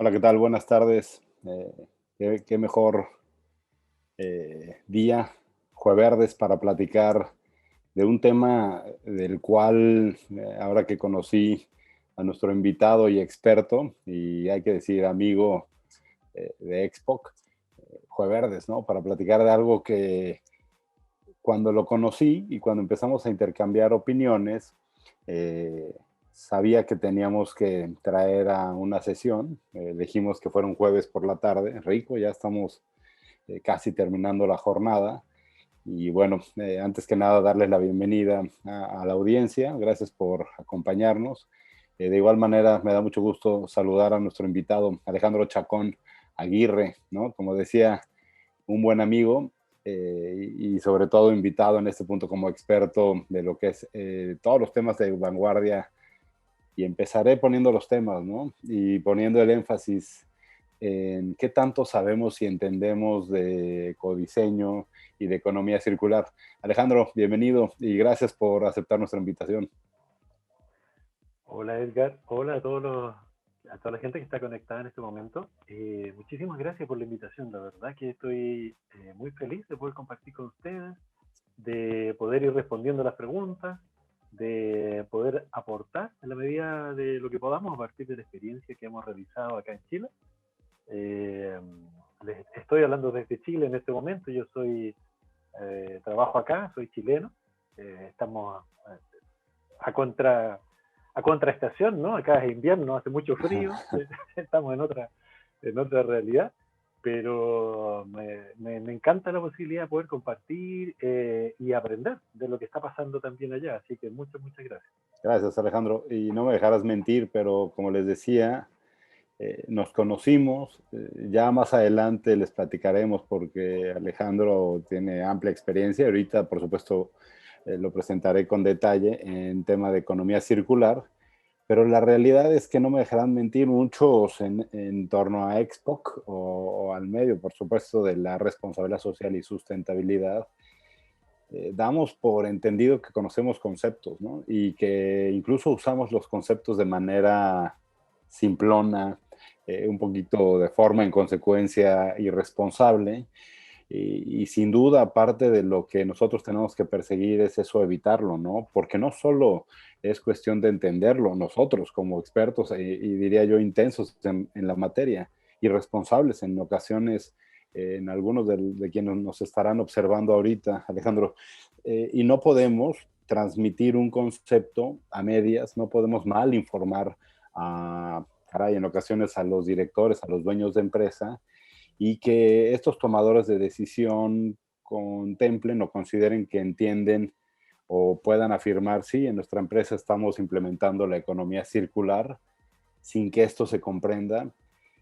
Hola, ¿qué tal? Buenas tardes. Qué mejor día, jueves, para platicar de un tema del cual, ahora que conocí a nuestro invitado y experto, y hay que decir amigo de Expoc, jueves, ¿no? Para platicar de algo que cuando lo conocí y cuando empezamos a intercambiar opiniones, eh, sabía que teníamos que traer a una sesión. Elegimos que fuera un jueves por la tarde. Rico, ya estamos casi terminando la jornada. Y bueno, antes que nada, darles la bienvenida a la audiencia. Gracias por acompañarnos. De igual manera, me da mucho gusto saludar a nuestro invitado, Alejandro Chacón Aguirre, ¿no? Como decía, un buen amigo y sobre todo invitado en este punto como experto de lo que es todos los temas de vanguardia. Y empezaré poniendo los temas, ¿no? Y poniendo el énfasis en qué tanto sabemos y entendemos de ecodiseño y de economía circular. Alejandro, bienvenido y gracias por aceptar nuestra invitación. Hola Edgar, hola a toda la gente que está conectada en este momento. Muchísimas gracias por la invitación, la verdad que estoy muy feliz de poder compartir con ustedes, de poder ir respondiendo las preguntas, de poder aportar en la medida de lo que podamos a partir de la experiencia que hemos realizado acá en Chile. Eh, Les estoy hablando desde Chile en este momento, trabajo acá, soy chileno, estamos a contra a contraestación, ¿no? Acá es invierno, hace mucho frío, estamos en otra realidad, pero me encanta la posibilidad de poder compartir y aprender de lo que está pasando también allá, así que muchas gracias. Gracias, Alejandro. Y no me dejarás mentir, pero como les decía, nos conocimos. Ya más adelante les platicaremos porque Alejandro tiene amplia experiencia. Ahorita, por supuesto, lo presentaré con detalle en tema de economía circular. Pero la realidad es que no me dejarán mentir muchos en torno a Expoc o al medio, por supuesto, de la responsabilidad social y sustentabilidad. Damos por entendido que conocemos conceptos, ¿no? Y que incluso usamos los conceptos de manera simplona, un poquito de forma en consecuencia irresponsable. Y sin duda, parte de lo que nosotros tenemos que perseguir es eso, evitarlo, ¿no? Porque no solo es cuestión de entenderlo, nosotros como expertos y diría yo intensos en la materia y responsables en ocasiones, en algunos de quienes nos estarán observando ahorita, Alejandro, y no podemos transmitir un concepto a medias, no podemos mal informar a, caray, en ocasiones a los directores, a los dueños de empresa, y que estos tomadores de decisión contemplen o consideren que entienden o puedan afirmar, sí, en nuestra empresa estamos implementando la economía circular sin que esto se comprenda.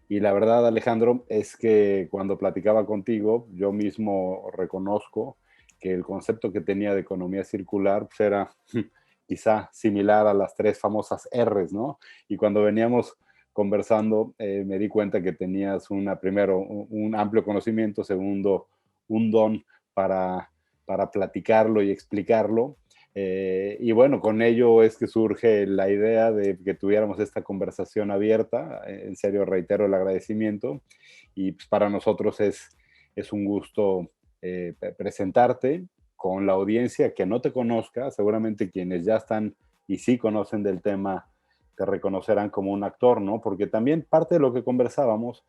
Y la verdad, Alejandro, es que cuando platicaba contigo, yo mismo reconozco que el concepto que tenía de economía circular pues era quizá similar a las tres famosas R's, ¿no? Y cuando veníamos conversando, me di cuenta que tenías primero, un amplio conocimiento, segundo, un don para, para platicarlo y explicarlo. Y bueno, con ello es que surge la idea de que tuviéramos esta conversación abierta. En serio, reitero el agradecimiento. Y pues, para nosotros es un gusto presentarte con la audiencia que no te conozca. Seguramente quienes ya están y sí conocen del tema te reconocerán como un actor, ¿no? Porque también parte de lo que conversábamos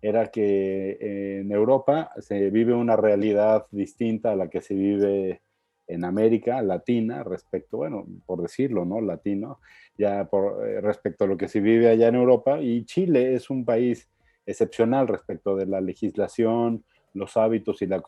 era que en Europa se vive una realidad distinta a la que se vive en América Latina respecto, bueno, por decirlo, ¿no? Latino, ya respecto a lo que se vive allá en Europa. Y Chile es un país excepcional respecto de la legislación, los hábitos y la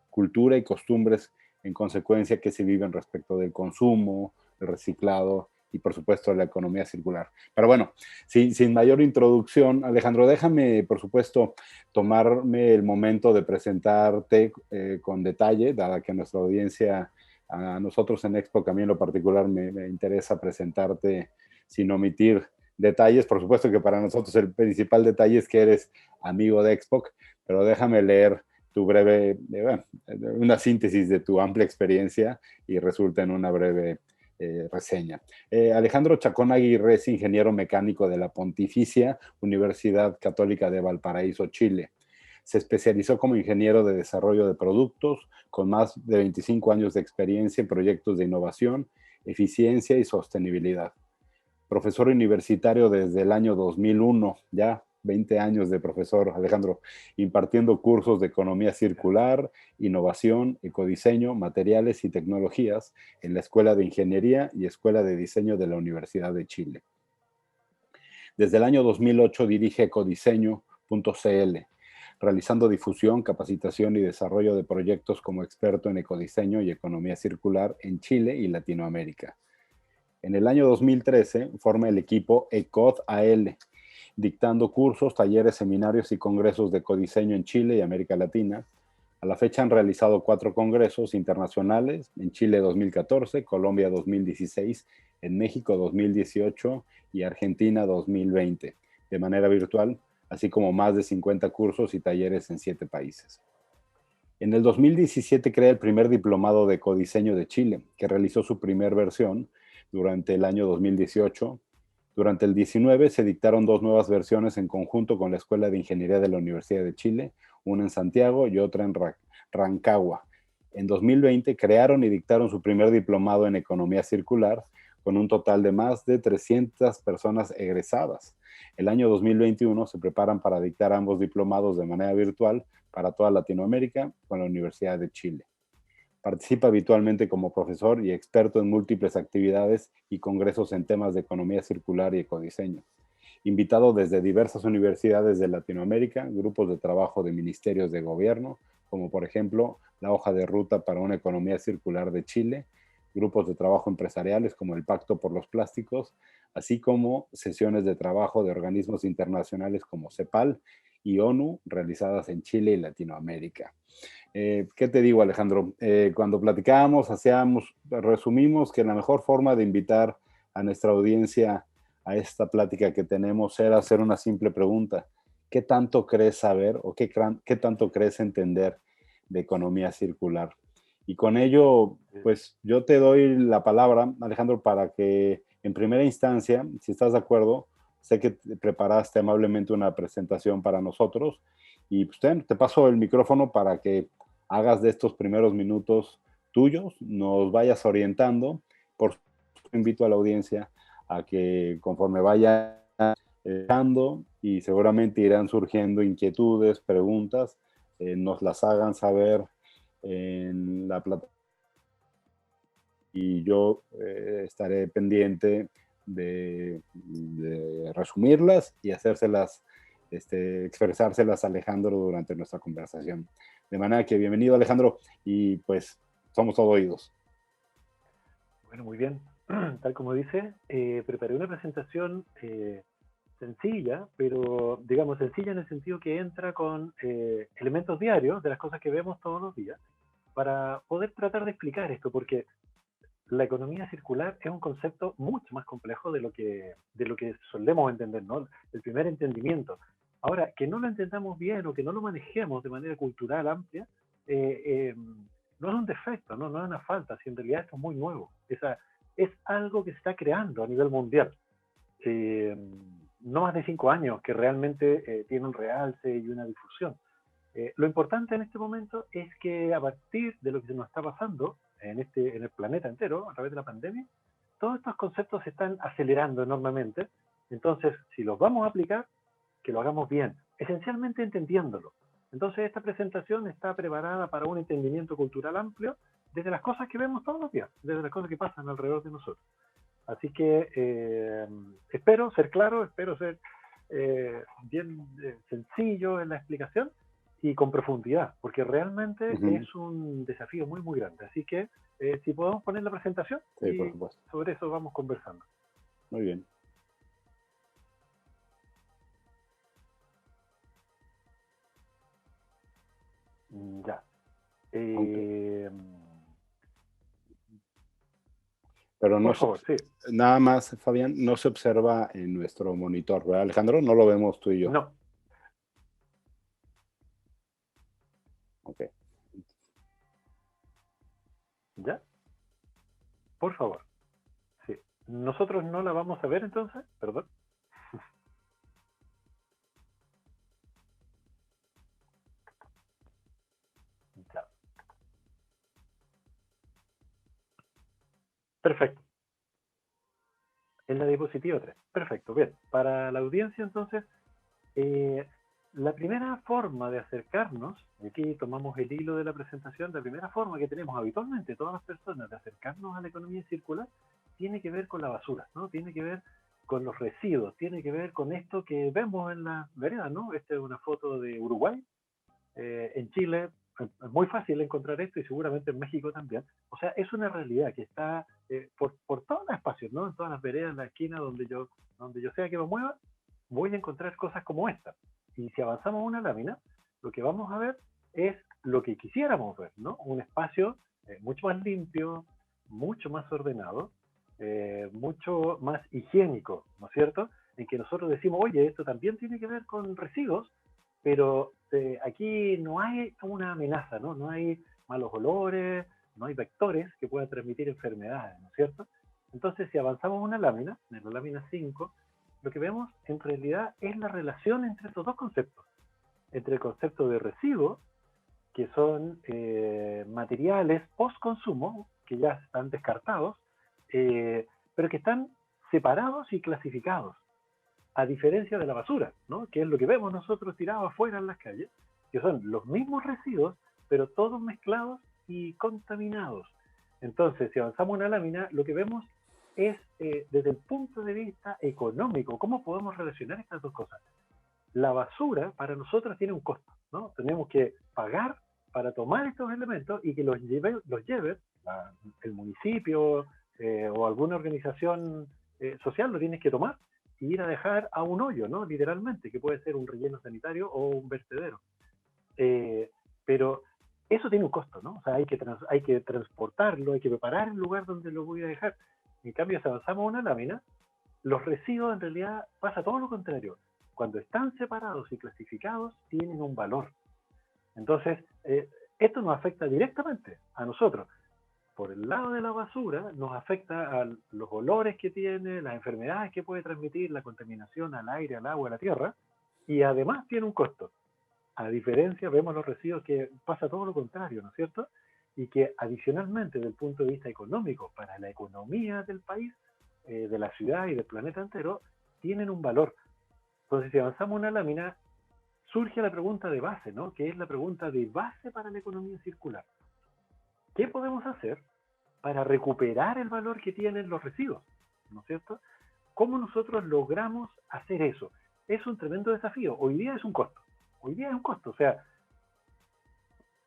cultura y costumbres en consecuencia que se viven respecto del consumo, el reciclado y por supuesto la economía circular. Pero bueno, sin mayor introducción, Alejandro, déjame por supuesto tomarme el momento de presentarte con detalle, dada que nuestra audiencia, a nosotros en Expo, a mí en lo particular me interesa presentarte sin omitir detalles. Por supuesto que para nosotros el principal detalle es que eres amigo de Expo, pero déjame leer tu breve, bueno, una síntesis de tu amplia experiencia y resulta en una breve reseña. Alejandro Chacón Aguirre es ingeniero mecánico de la Pontificia Universidad Católica de Valparaíso, Chile. Se especializó como ingeniero de desarrollo de productos, con más de 25 años de experiencia en proyectos de innovación, eficiencia y sostenibilidad. Profesor universitario desde el año 2001, ya 20 años de profesor, Alejandro, impartiendo cursos de economía circular, innovación, ecodiseño, materiales y tecnologías en la Escuela de Ingeniería y Escuela de Diseño de la Universidad de Chile. Desde el año 2008 dirige ecodiseño.cl, realizando difusión, capacitación y desarrollo de proyectos como experto en ecodiseño y economía circular en Chile y Latinoamérica. En el año 2013 forma el equipo ECOD AL, dictando cursos, talleres, seminarios y congresos de ecodiseño en Chile y América Latina. A la fecha han realizado 4 congresos internacionales: en Chile 2014, Colombia 2016, en México 2018 y Argentina 2020, de manera virtual, así como más de 50 cursos y talleres en 7 países. En el 2017 crea el primer diplomado de ecodiseño de Chile, que realizó su primera versión durante el año 2018. Durante el 19 se dictaron 2 nuevas versiones en conjunto con la Escuela de Ingeniería de la Universidad de Chile, una en Santiago y otra en Rancagua. En 2020 crearon y dictaron su primer diplomado en economía circular, con un total de más de 300 personas egresadas. El año 2021 se preparan para dictar ambos diplomados de manera virtual para toda Latinoamérica con la Universidad de Chile. Participa habitualmente como profesor y experto en múltiples actividades y congresos en temas de economía circular y ecodiseño. Invitado desde diversas universidades de Latinoamérica, grupos de trabajo de ministerios de gobierno, como por ejemplo la hoja de ruta para una economía circular de Chile, grupos de trabajo empresariales como el Pacto por los Plásticos, así como sesiones de trabajo de organismos internacionales como CEPAL y ONU realizadas en Chile y Latinoamérica. ¿Qué te digo, Alejandro? Cuando platicábamos, resumimos que la mejor forma de invitar a nuestra audiencia a esta plática que tenemos era hacer una simple pregunta. ¿Qué tanto crees saber o qué tanto crees entender de economía circular? Y con ello, pues yo te doy la palabra, Alejandro, para que en primera instancia, si estás de acuerdo, sé que preparaste amablemente una presentación para nosotros y pues te paso el micrófono para que hagas de estos primeros minutos tuyos, nos vayas orientando. Por supuesto, invito a la audiencia a que conforme vaya dando y seguramente irán surgiendo inquietudes, preguntas, nos las hagan saber en la plataforma y yo estaré pendiente de resumirlas y hacérselas, expresárselas a Alejandro durante nuestra conversación. De manera que bienvenido, Alejandro, y pues somos todo oídos. Bueno, muy bien. Tal como dice, preparé una presentación sencilla, pero digamos sencilla en el sentido que entra con elementos diarios de las cosas que vemos todos los días para poder tratar de explicar esto, porque la economía circular es un concepto mucho más complejo de lo que solemos entender, ¿no? El primer entendimiento. Ahora, que no lo entendamos bien o que no lo manejemos de manera cultural amplia, eh, eh, no es un defecto, ¿no? No es una falta, si en realidad esto es muy nuevo. Es algo que se está creando a nivel mundial. Eh, no más de 5 años que realmente tiene un realce y una difusión. Lo importante en este momento es que a partir de lo que se nos está pasando en el planeta entero a través de la pandemia, todos estos conceptos se están acelerando enormemente. Entonces, si los vamos a aplicar, que lo hagamos bien, esencialmente entendiéndolo. Entonces, esta presentación está preparada para un entendimiento cultural amplio desde las cosas que vemos todos los días, desde las cosas que pasan alrededor de nosotros. Así que espero ser claro, espero ser bien sencillo en la explicación y con profundidad, porque realmente es un desafío muy, muy grande. Así que si podemos poner la presentación Sí, por y supuesto. sobre eso vamos conversando. Muy bien. Ya. Aunque, pero no Por se, favor, sí. nada más, Fabián, no se observa en nuestro monitor, ¿verdad, Alejandro? No lo vemos tú y yo. No. Ok. ¿Ya? Por favor. Nosotros no la vamos a ver entonces, perdón. Ya. Perfecto. En la diapositiva 3. Perfecto. Bien. Para la audiencia entonces, eh, la primera forma de acercarnos, y aquí tomamos el hilo de la presentación, la primera forma que tenemos habitualmente todas las personas de acercarnos a la economía circular tiene que ver con la basura, ¿no? Tiene que ver con los residuos, tiene que ver con esto que vemos en la vereda, ¿no? Esta es una foto de Uruguay, en Chile es muy fácil encontrar esto y seguramente en México también. O sea, es una realidad que está por todos los espacios, ¿no? En todas las veredas, en la esquina donde yo sea que me mueva, voy a encontrar cosas como esta. Y si avanzamos una lámina, lo que vamos a ver es lo que quisiéramos ver, ¿no? Un espacio mucho más limpio, mucho más ordenado, mucho más higiénico, ¿no es cierto? En que nosotros decimos, oye, esto también tiene que ver con residuos, pero aquí no hay una amenaza, ¿no? No hay malos olores, no hay vectores que puedan transmitir enfermedades, ¿no es cierto? Entonces, si avanzamos una lámina, en la lámina 5, lo que vemos en realidad es la relación entre estos dos conceptos, entre el concepto de residuos, que son materiales post-consumo, que ya están descartados, pero que están separados y clasificados, a diferencia de la basura, ¿no? Que es lo que vemos nosotros tirados afuera en las calles, que son los mismos residuos, pero todos mezclados y contaminados. Entonces, si avanzamos una lámina, lo que vemos es desde el punto de vista económico, cómo podemos relacionar estas dos cosas. La basura para nosotros tiene un costo, ¿no? Tenemos que pagar para tomar estos elementos y que los lleve el municipio o alguna organización social lo tienes que tomar y ir a dejar a un hoyo, ¿no? Literalmente, que puede ser un relleno sanitario o un vertedero. Pero eso tiene un costo, ¿no? O sea, hay que transportarlo, hay que preparar el lugar donde lo voy a dejar. En cambio, si avanzamos a una lámina, los residuos en realidad pasa todo lo contrario. Cuando están separados y clasificados, tienen un valor. Entonces, esto nos afecta directamente a nosotros. Por el lado de la basura, nos afecta a los olores que tiene, las enfermedades que puede transmitir, la contaminación al aire, al agua, a la tierra, y además tiene un costo. A diferencia, vemos los residuos que pasa todo lo contrario, ¿no es cierto? Y que adicionalmente, desde el punto de vista económico, para la economía del país, de la ciudad y del planeta entero, tienen un valor. Entonces, si avanzamos una lámina, surge la pregunta de base, ¿no? Que es la pregunta de base para la economía circular. ¿Qué podemos hacer para recuperar el valor que tienen los residuos? ¿No es cierto? ¿Cómo nosotros logramos hacer eso? Es un tremendo desafío. Hoy día es un costo. Hoy día es un costo. O sea,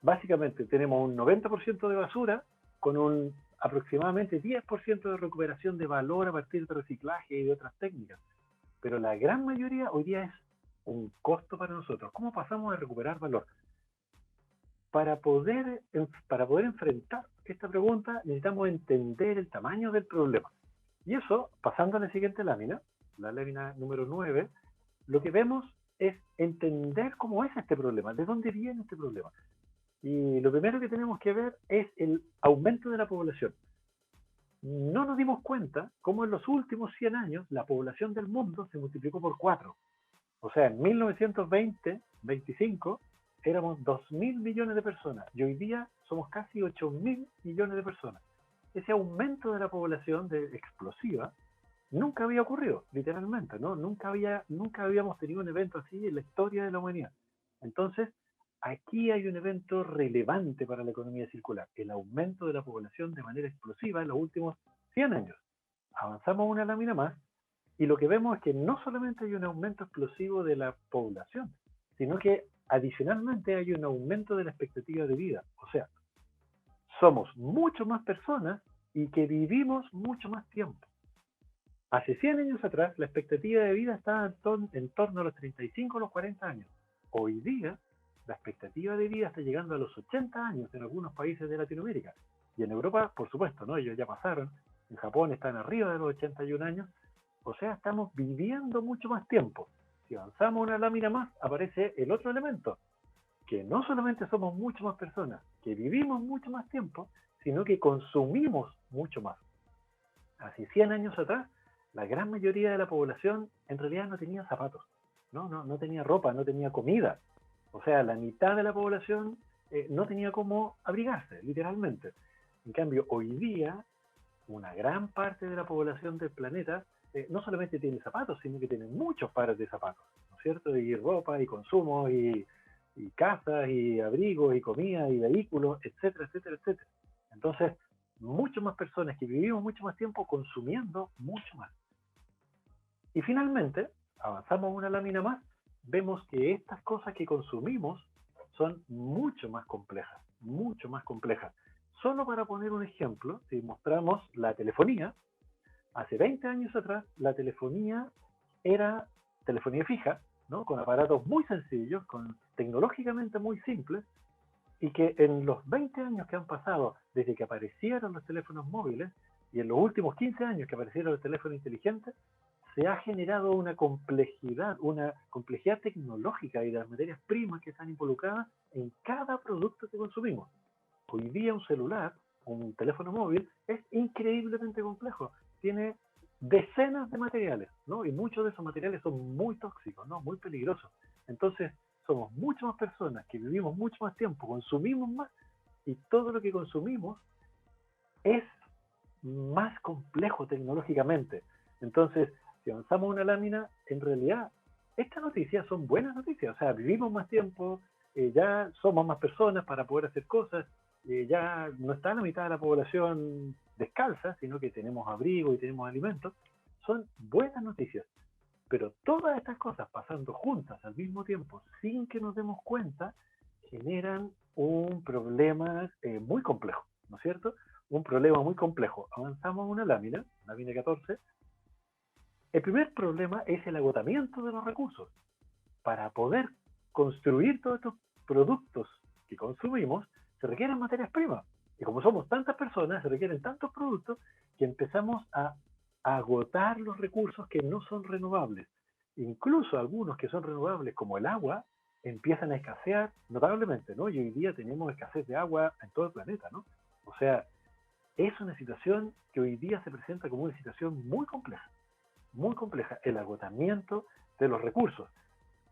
básicamente tenemos un 90% de basura con un aproximadamente 10% de recuperación de valor a partir de reciclaje y de otras técnicas. Pero la gran mayoría hoy día es un costo para nosotros. ¿Cómo pasamos a recuperar valor? Para poder enfrentar esta pregunta necesitamos entender el tamaño del problema. Y eso, pasando a la siguiente lámina, la lámina número 9, lo que vemos es entender cómo es este problema, de dónde viene este problema. Y lo primero que tenemos que ver es el aumento de la población. No nos dimos cuenta cómo en los últimos 100 años la población del mundo se multiplicó por 4. O sea, en 1920-25 éramos 2.000 millones de personas y hoy día somos casi 8.000 millones de personas. Ese aumento de la población explosiva nunca había ocurrido, literalmente, ¿no? Nunca habíamos tenido un evento así en la historia de la humanidad. Entonces, aquí hay un evento relevante para la economía circular, el aumento de la población de manera explosiva en los últimos 100 años. Avanzamos una lámina más y lo que vemos es que no solamente hay un aumento explosivo de la población, sino que adicionalmente hay un aumento de la expectativa de vida. O sea, somos mucho más personas y que vivimos mucho más tiempo. Hace 100 años atrás, la expectativa de vida estaba en torno a los 35 o los 40 años. Hoy día, la expectativa de vida está llegando a los 80 años en algunos países de Latinoamérica. Y en Europa, por supuesto, ¿no? Ellos ya pasaron. En Japón están arriba de los 81 años. O sea, estamos viviendo mucho más tiempo. Si avanzamos una lámina más, aparece el otro elemento, que no solamente somos mucho más personas, que vivimos mucho más tiempo, sino que consumimos mucho más. hace 100 años atrás, la gran mayoría de la población en realidad no tenía zapatos, no tenía ropa, no tenía comida. O sea, la mitad de la población no tenía cómo abrigarse, literalmente. En cambio, hoy día, una gran parte de la población del planeta no solamente tiene zapatos, sino que tiene muchos pares de zapatos, ¿no es cierto? Y ropa, y consumo, y casas, y abrigos, y comida, y vehículos, etcétera, etcétera, etcétera. Entonces, muchas más personas que vivimos mucho más tiempo consumiendo mucho más. Y finalmente, avanzamos una lámina más, vemos que estas cosas que consumimos son mucho más complejas, mucho más complejas. Solo para poner un ejemplo, si mostramos la telefonía, hace 20 años atrás la telefonía era telefonía fija, ¿no? Con aparatos muy sencillos, tecnológicamente muy simples, y que en los 20 años que han pasado desde que aparecieron los teléfonos móviles y en los últimos 15 años que aparecieron los teléfonos inteligentes, se ha generado una complejidad tecnológica y de las materias primas que están involucradas en cada producto que consumimos. Hoy día un celular, un teléfono móvil, es increíblemente complejo. Tiene decenas de materiales, ¿no? Y muchos de esos materiales son muy tóxicos, ¿no? Muy peligrosos. Entonces, somos muchas más personas que vivimos mucho más tiempo, consumimos más, y todo lo que consumimos es más complejo tecnológicamente. Entonces, si avanzamos una lámina, en realidad, estas noticias son buenas noticias. O sea, vivimos más tiempo, ya somos más personas para poder hacer cosas, ya no está la mitad de la población descalza, sino que tenemos abrigo y tenemos alimentos. Son buenas noticias. Pero todas estas cosas pasando juntas al mismo tiempo, sin que nos demos cuenta, generan un problema muy complejo, ¿no es cierto? Un problema muy complejo. Avanzamos a una lámina 14. El primer problema es el agotamiento de los recursos. Para poder construir todos estos productos que consumimos, se requieren materias primas. Y como somos tantas personas, se requieren tantos productos que empezamos a agotar los recursos que no son renovables. Incluso algunos que son renovables, como el agua, empiezan a escasear notablemente, ¿no? Y hoy día tenemos escasez de agua en todo el planeta, ¿no? O sea, es una situación que hoy día se presenta como una situación muy compleja, el agotamiento de los recursos.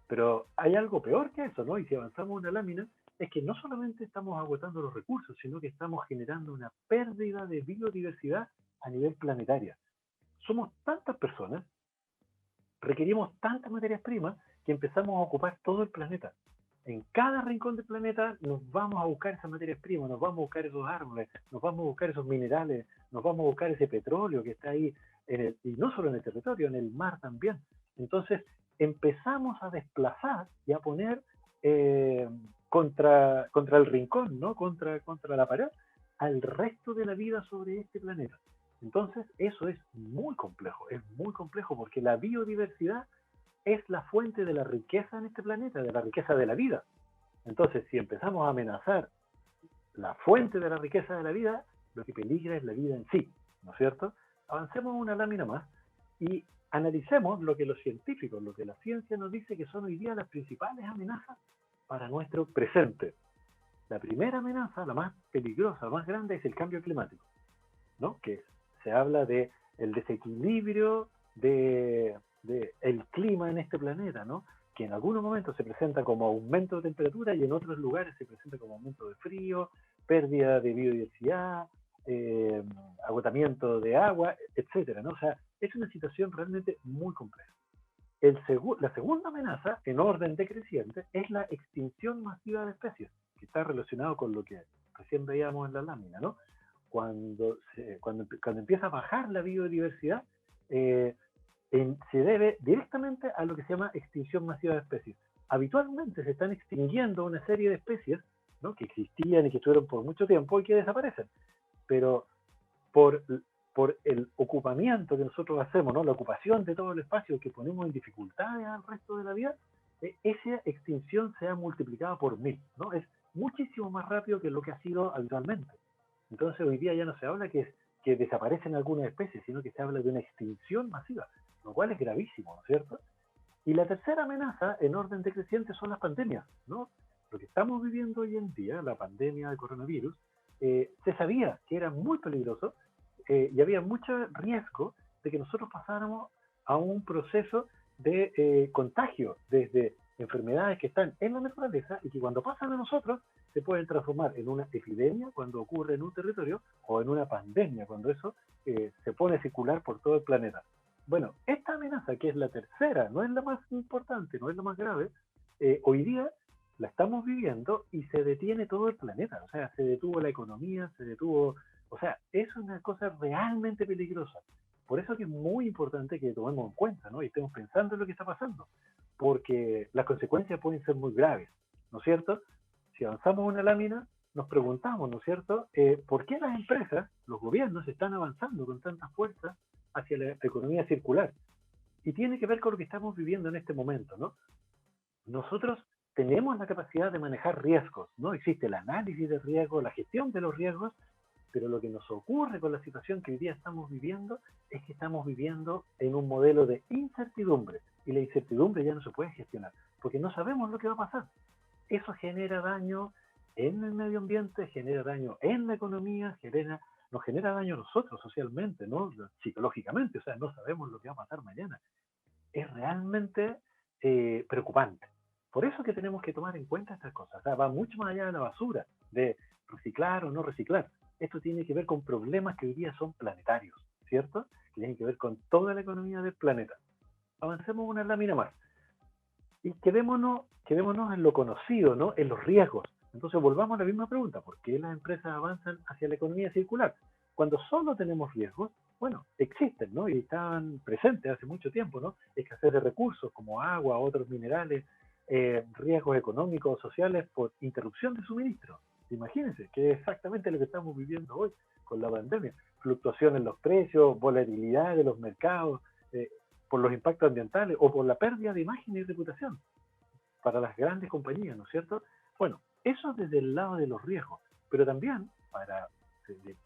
Pero hay algo peor que eso, ¿no? Y si avanzamos una lámina, es que no solamente estamos agotando los recursos, sino que estamos generando una pérdida de biodiversidad a nivel planetario. Somos tantas personas, requerimos tantas materias primas, que empezamos a ocupar todo el planeta. En cada rincón del planeta nos vamos a buscar esas materias primas, nos vamos a buscar esos árboles, nos vamos a buscar esos minerales, nos vamos a buscar ese petróleo que está ahí, y no solo en el territorio, en el mar también. Entonces empezamos a desplazar y a poner contra el rincón, ¿no? contra la pared, al resto de la vida sobre este planeta. Entonces eso es muy complejo porque la biodiversidad es la fuente de la riqueza en este planeta, de la riqueza de la vida. Entonces, si empezamos a amenazar la fuente de la riqueza de la vida, lo que peligra es la vida en sí, ¿no es cierto? Avancemos una lámina más y analicemos lo que los científicos, lo que la ciencia nos dice que son hoy día las principales amenazas para nuestro presente. La primera amenaza, la más peligrosa, la más grande, es el cambio climático, ¿no? Que se habla de el desequilibrio de el clima en este planeta, ¿no? Que en algunos momentos se presenta como aumento de temperatura y en otros lugares se presenta como aumento de frío, pérdida de biodiversidad, agotamiento de agua, etcétera, ¿no? O sea, es una situación realmente muy compleja. La segunda amenaza, en orden decreciente, es la extinción masiva de especies, que está relacionado con lo que recién veíamos en la lámina, ¿no? Cuando empieza a bajar la biodiversidad, se debe directamente a lo que se llama extinción masiva de especies. Habitualmente se están extinguiendo una serie de especies, ¿no? Que existían y que estuvieron por mucho tiempo y que desaparecen, pero por, por el ocupamiento que nosotros hacemos, ¿no? La ocupación de todo el espacio que ponemos en dificultades al resto de la vida, esa extinción se ha multiplicado por 1000, ¿no? Es muchísimo más rápido que lo que ha sido habitualmente. Entonces hoy día ya no se habla que desaparecen algunas especies, sino que se habla de una extinción masiva, lo cual es gravísimo, ¿no es cierto? Y la tercera amenaza en orden decreciente son las pandemias, ¿no? Lo que estamos viviendo hoy en día, la pandemia del coronavirus, se sabía que era muy peligroso, y había mucho riesgo de que nosotros pasáramos a un proceso de contagio desde enfermedades que están en la naturaleza y que cuando pasan a nosotros se pueden transformar en una epidemia cuando ocurre en un territorio o en una pandemia cuando eso se pone a circular por todo el planeta. Bueno, esta amenaza, que es la tercera, no es la más importante, no es la más grave, hoy día la estamos viviendo y se detiene todo el planeta. O sea, se detuvo la economía, se detuvo... O sea, es una cosa realmente peligrosa. Por eso que es muy importante que tomemos en cuenta, ¿no? Y estemos pensando en lo que está pasando. Porque las consecuencias pueden ser muy graves, ¿no es cierto? Si avanzamos una lámina, nos preguntamos, ¿no es cierto? ¿Por qué las empresas, los gobiernos, están avanzando con tanta fuerza hacia la economía circular? Y tiene que ver con lo que estamos viviendo en este momento, ¿no? Nosotros tenemos la capacidad de manejar riesgos, ¿no? Existe el análisis de riesgos, la gestión de los riesgos, pero lo que nos ocurre con la situación que hoy día estamos viviendo es que estamos viviendo en un modelo de incertidumbre, y la incertidumbre ya no se puede gestionar, porque no sabemos lo que va a pasar. Eso genera daño en el medio ambiente, genera daño en la economía, nos genera daño a nosotros socialmente, ¿no? Psicológicamente, o sea, no sabemos lo que va a pasar mañana. Es realmente preocupante. Por eso que tenemos que tomar en cuenta estas cosas. O sea, va mucho más allá de la basura, de reciclar o no reciclar. Esto tiene que ver con problemas que hoy día son planetarios, ¿cierto? Que tienen que ver con toda la economía del planeta. Avancemos una lámina más. Y quedémonos en lo conocido, ¿no? En los riesgos. Entonces volvamos a la misma pregunta. ¿Por qué las empresas avanzan hacia la economía circular? Cuando solo tenemos riesgos, bueno, existen, ¿no? Y están presentes hace mucho tiempo, ¿no? Escasez de recursos como agua, otros minerales, riesgos económicos o sociales por interrupción de suministro. Imagínense, que es exactamente lo que estamos viviendo hoy con la pandemia. Fluctuación en los precios, volatilidad de los mercados, por los impactos ambientales o por la pérdida de imagen y reputación para las grandes compañías, ¿no es cierto? Bueno, eso desde el lado de los riesgos, pero también para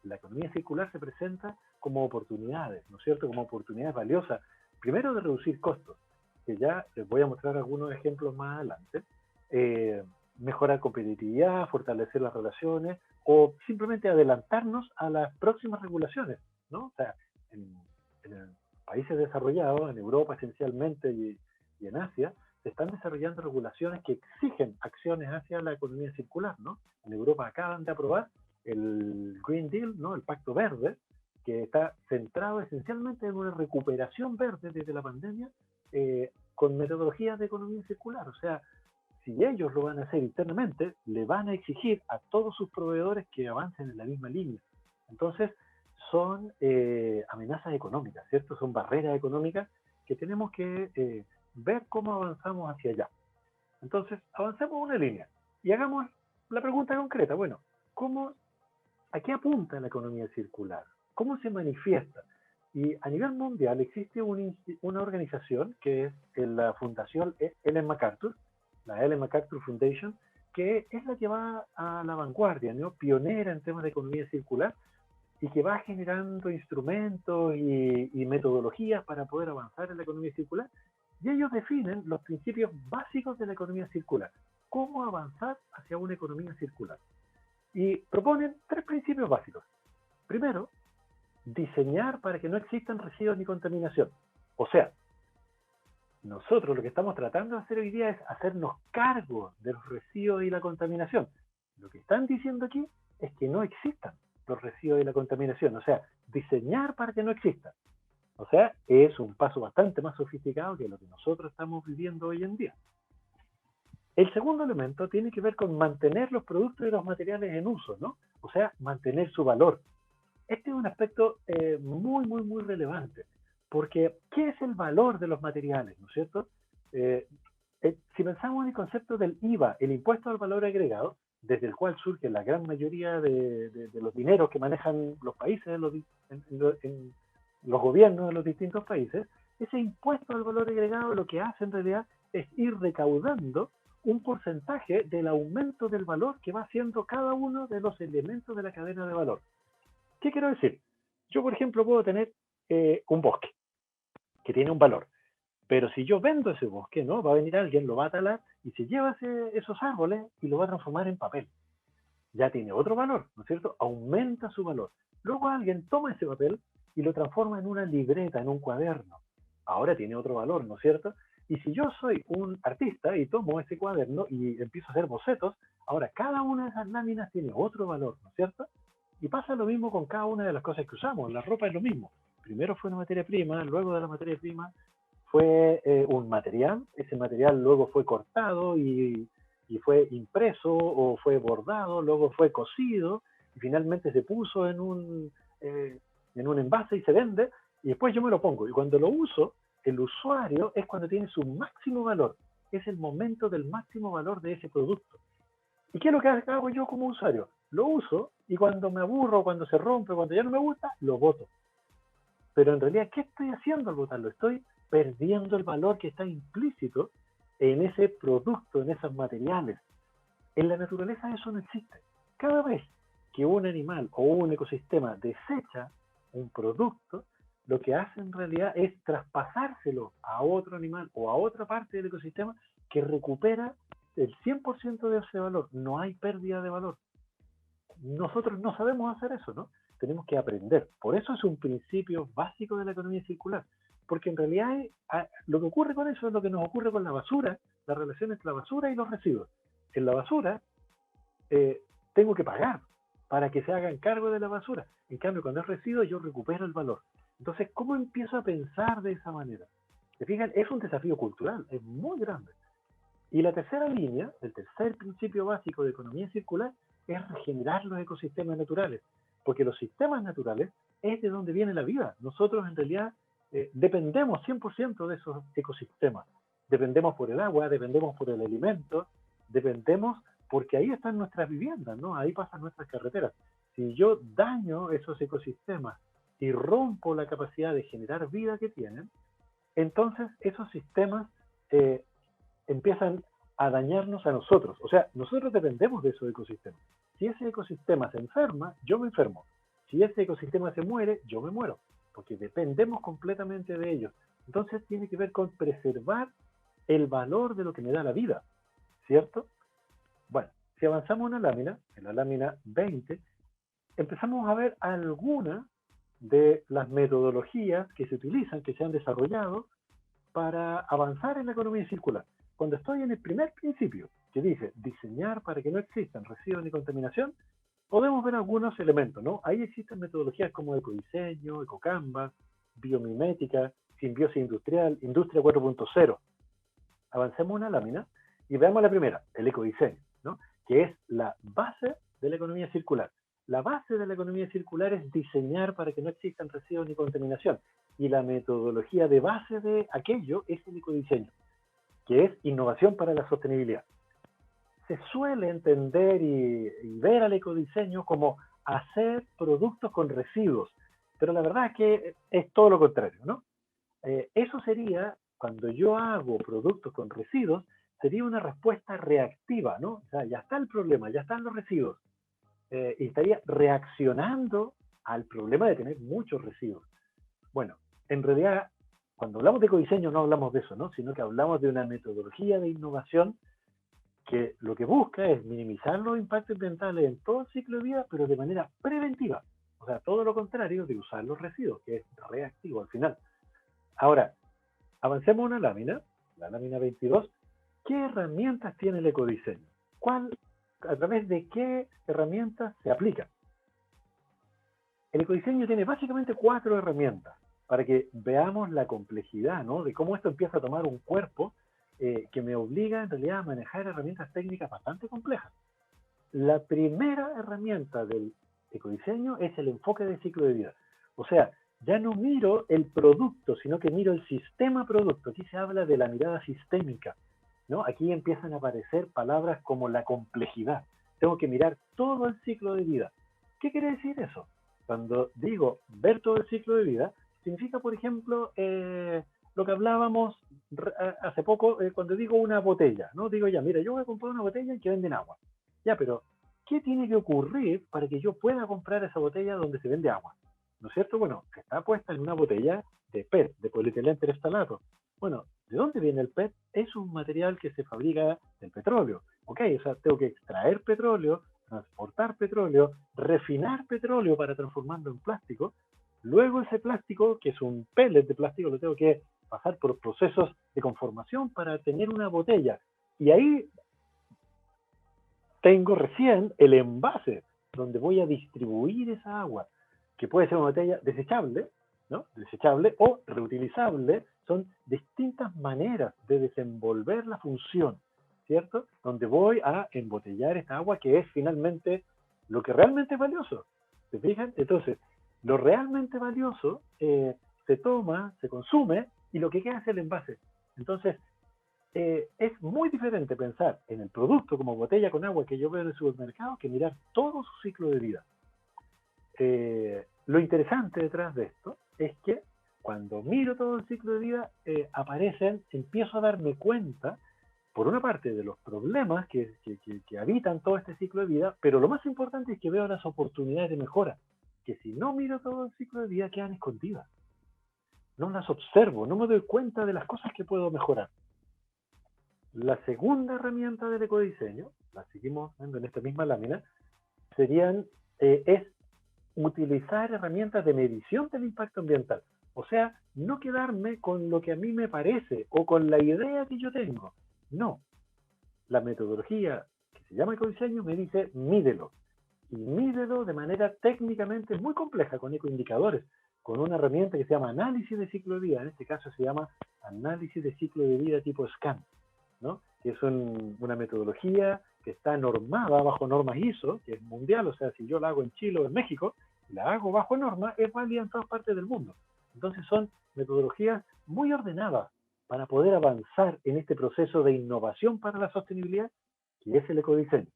la economía circular se presenta como oportunidades, ¿no es cierto? Como oportunidades valiosas, primero de reducir costos, que ya les voy a mostrar algunos ejemplos más adelante, mejorar competitividad, fortalecer las relaciones o simplemente adelantarnos a las próximas regulaciones, ¿no? O sea, en países desarrollados, en Europa esencialmente y en Asia, se están desarrollando regulaciones que exigen acciones hacia la economía circular, ¿no? En Europa acaban de aprobar el Green Deal, ¿no? El Pacto Verde, que está centrado esencialmente en una recuperación verde desde la pandemia con metodologías de economía circular. O sea, si ellos lo van a hacer internamente, le van a exigir a todos sus proveedores que avancen en la misma línea. Entonces, son amenazas económicas, ¿cierto? Son barreras económicas que tenemos que ver cómo avanzamos hacia allá. Entonces, avancemos una línea y hagamos la pregunta concreta. Bueno, ¿a qué apunta la economía circular? ¿Cómo se manifiesta? Y a nivel mundial existe una organización que es la Fundación Ellen MacArthur, la Ellen MacArthur Foundation, que es la que va a la vanguardia, ¿no? Pionera en temas de economía circular y que va generando instrumentos y metodologías para poder avanzar en la economía circular. Y ellos definen los principios básicos de la economía circular. ¿Cómo avanzar hacia una economía circular? Y proponen 3 principios básicos. Primero, diseñar para que no existan residuos ni contaminación. O sea, nosotros lo que estamos tratando de hacer hoy día es hacernos cargo de los residuos y la contaminación. Lo que están diciendo aquí es que no existan los residuos y la contaminación. O sea, diseñar para que no existan. O sea, es un paso bastante más sofisticado que lo que nosotros estamos viviendo hoy en día. El segundo elemento tiene que ver con mantener los productos y los materiales en uso, ¿no? O sea, mantener su valor. Este es un aspecto muy relevante, porque ¿qué es el valor de los materiales, no es cierto? Si pensamos en el concepto del IVA, el impuesto al valor agregado, desde el cual surge la gran mayoría de los dineros que manejan los países, en los gobiernos de los distintos países, ese impuesto al valor agregado lo que hace en realidad es ir recaudando un porcentaje del aumento del valor que va haciendo cada uno de los elementos de la cadena de valor. ¿Qué quiero decir? Yo, por ejemplo, puedo tener un bosque que tiene un valor, pero si yo vendo ese bosque, ¿no? Va a venir alguien, lo va a talar y se lleva esos árboles y lo va a transformar en papel. ya tiene otro valor, ¿no es cierto? Aumenta su valor. Luego alguien toma ese papel y lo transforma en una libreta, en un cuaderno. Ahora tiene otro valor, ¿no es cierto? Y si yo soy un artista y tomo ese cuaderno y empiezo a hacer bocetos, ahora cada una de esas láminas tiene otro valor, ¿no es cierto? Y pasa lo mismo con cada una de las cosas que usamos. La ropa es lo mismo. Primero fue una materia prima, luego de la materia prima fue un material, ese material luego fue cortado y fue impreso o fue bordado, luego fue cosido y finalmente se puso en un envase y se vende y después yo me lo pongo. Y cuando lo uso, el usuario es cuando tiene su máximo valor, es el momento del máximo valor de ese producto. ¿Y qué es lo que hago yo como usuario? Lo uso y cuando me aburro, cuando se rompe, cuando ya no me gusta, lo boto. Pero en realidad, ¿qué estoy haciendo al botarlo? Estoy perdiendo el valor que está implícito en ese producto, en esos materiales. En la naturaleza eso no existe. Cada vez que un animal o un ecosistema desecha un producto, lo que hace en realidad es traspasárselo a otro animal o a otra parte del ecosistema que recupera el 100% de ese valor. No hay pérdida de valor. Nosotros no sabemos hacer eso, ¿no? Tenemos que aprender. Por eso es un principio básico de la economía circular. Porque en realidad lo que ocurre con eso es lo que nos ocurre con la basura, la relación entre la basura y los residuos. En la basura eh, tengo que pagar para que se hagan cargo de la basura. En cambio, cuando es residuo, yo recupero el valor. Entonces, ¿cómo empiezo a pensar de esa manera? ¿Se fijan? Es un desafío cultural, es muy grande. Y la tercera línea, el tercer principio básico de economía circular, es regenerar los ecosistemas naturales. Porque los sistemas naturales es de donde viene la vida. Nosotros en realidad dependemos 100% de esos ecosistemas. Dependemos por el agua, dependemos por el alimento, dependemos porque ahí están nuestras viviendas, ¿no? Ahí pasan nuestras carreteras. Si yo daño esos ecosistemas y rompo la capacidad de generar vida que tienen, entonces esos sistemas eh, empiezan a dañarnos a nosotros. O sea, nosotros dependemos de esos ecosistemas. Si ese ecosistema se enferma, yo me enfermo. Si ese ecosistema se muere, yo me muero, porque dependemos completamente de ellos. Entonces tiene que ver con preservar el valor de lo que me da la vida, ¿cierto? Bueno, si avanzamos una lámina, en la lámina 20, empezamos a ver algunas de las metodologías que se utilizan, que se han desarrollado para avanzar en la economía circular. Cuando estoy en el primer principio, que dice diseñar para que no existan residuos ni contaminación, podemos ver algunos elementos, ¿no? Ahí existen metodologías como ecodiseño, ecocanvas, biomimética, simbiosis industrial, industria 4.0. Avancemos una lámina y veamos la primera, el ecodiseño, ¿no? Que es la base de la economía circular. La base de la economía circular es diseñar para que no existan residuos ni contaminación. Y la metodología de base de aquello es el ecodiseño, que es innovación para la sostenibilidad. Se suele entender y ver al ecodiseño como hacer productos con residuos, pero la verdad es que es todo lo contrario, ¿no? Eso sería, cuando yo hago productos con residuos, sería una respuesta reactiva, ¿no? O sea, ya está el problema, ya están los residuos, y estaría reaccionando al problema de tener muchos residuos. Bueno, en realidad, cuando hablamos de ecodiseño no hablamos de eso, ¿no? Sino que hablamos de una metodología de innovación que lo que busca es minimizar los impactos ambientales en todo el ciclo de vida, pero de manera preventiva. O sea, todo lo contrario de usar los residuos, que es reactivo al final. Ahora, avancemos una lámina, la lámina 22. ¿Qué herramientas tiene el ecodiseño? ¿A través de qué herramientas se aplica? El ecodiseño tiene básicamente 4 herramientas para que veamos la complejidad, ¿no? De cómo esto empieza a tomar un cuerpo que me obliga en realidad a manejar herramientas técnicas bastante complejas. La primera herramienta del ecodiseño es el enfoque de ciclo de vida. O sea, ya no miro el producto, sino que miro el sistema producto. Aquí se habla de la mirada sistémica, ¿no? Aquí empiezan a aparecer palabras como la complejidad. Tengo que mirar todo el ciclo de vida. ¿Qué quiere decir eso? Cuando digo ver todo el ciclo de vida, significa, por ejemplo, lo que hablábamos hace poco, cuando digo una botella, ¿no? Digo ya, mira, yo voy a comprar una botella en que venden agua. Ya, pero ¿qué tiene que ocurrir para que yo pueda comprar esa botella donde se vende agua? ¿No es cierto? Bueno, está puesta en una botella de PET, de polietileno tereftalato. Bueno, ¿de dónde viene el PET? Es un material que se fabrica del petróleo. Ok, o sea, tengo que extraer petróleo, transportar petróleo, refinar petróleo para transformarlo en plástico. Luego ese plástico, que es un pellet de plástico, lo tengo que pasar por procesos de conformación para tener una botella. Y ahí tengo recién el envase donde voy a distribuir esa agua, que puede ser una botella desechable, ¿no? Desechable o reutilizable. Son distintas maneras de desenvolver la función, ¿cierto? Donde voy a embotellar esta agua que es finalmente lo que realmente es valioso. ¿Se fijan? Entonces, lo realmente valioso se toma, se consume y lo que queda es el envase. Entonces, es muy diferente pensar en el producto como botella con agua que yo veo en el supermercado que mirar todo su ciclo de vida. Lo interesante detrás de esto es que cuando miro todo el ciclo de vida, empiezo a darme cuenta, por una parte, de los problemas que habitan todo este ciclo de vida, pero lo más importante es que veo las oportunidades de mejora, que si no miro todo el ciclo de vida quedan escondidas. No las observo, no me doy cuenta de las cosas que puedo mejorar. La segunda herramienta del ecodiseño, la seguimos viendo en esta misma lámina, es utilizar herramientas de medición del impacto ambiental. O sea, no quedarme con lo que a mí me parece o con la idea que yo tengo. No. La metodología que se llama ecodiseño me dice mídelo. Y mídelo de manera técnicamente muy compleja, con ecoindicadores, con una herramienta que se llama análisis de ciclo de vida. En este caso se llama análisis de ciclo de vida tipo SCAN, ¿no? Que es una metodología que está normada bajo normas ISO, que es mundial. O sea, si yo la hago en Chile o en México, la hago bajo norma, es válida en todas partes del mundo. Entonces son metodologías muy ordenadas para poder avanzar en este proceso de innovación para la sostenibilidad, que es el ecodiseño.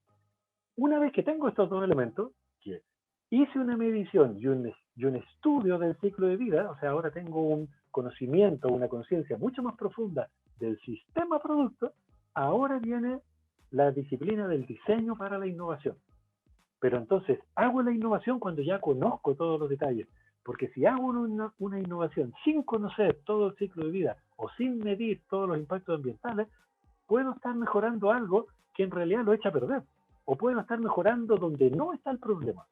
Una vez que tengo estos dos elementos, que hice una medición y un estudio del ciclo de vida, o sea, ahora tengo un conocimiento, una conciencia mucho más profunda del sistema producto, ahora viene la disciplina del diseño para la innovación. Pero entonces hago la innovación cuando ya conozco todos los detalles, porque si hago una innovación sin conocer todo el ciclo de vida o sin medir todos los impactos ambientales, puedo estar mejorando algo que en realidad lo echa a perder, o puedo estar mejorando donde no está el problema.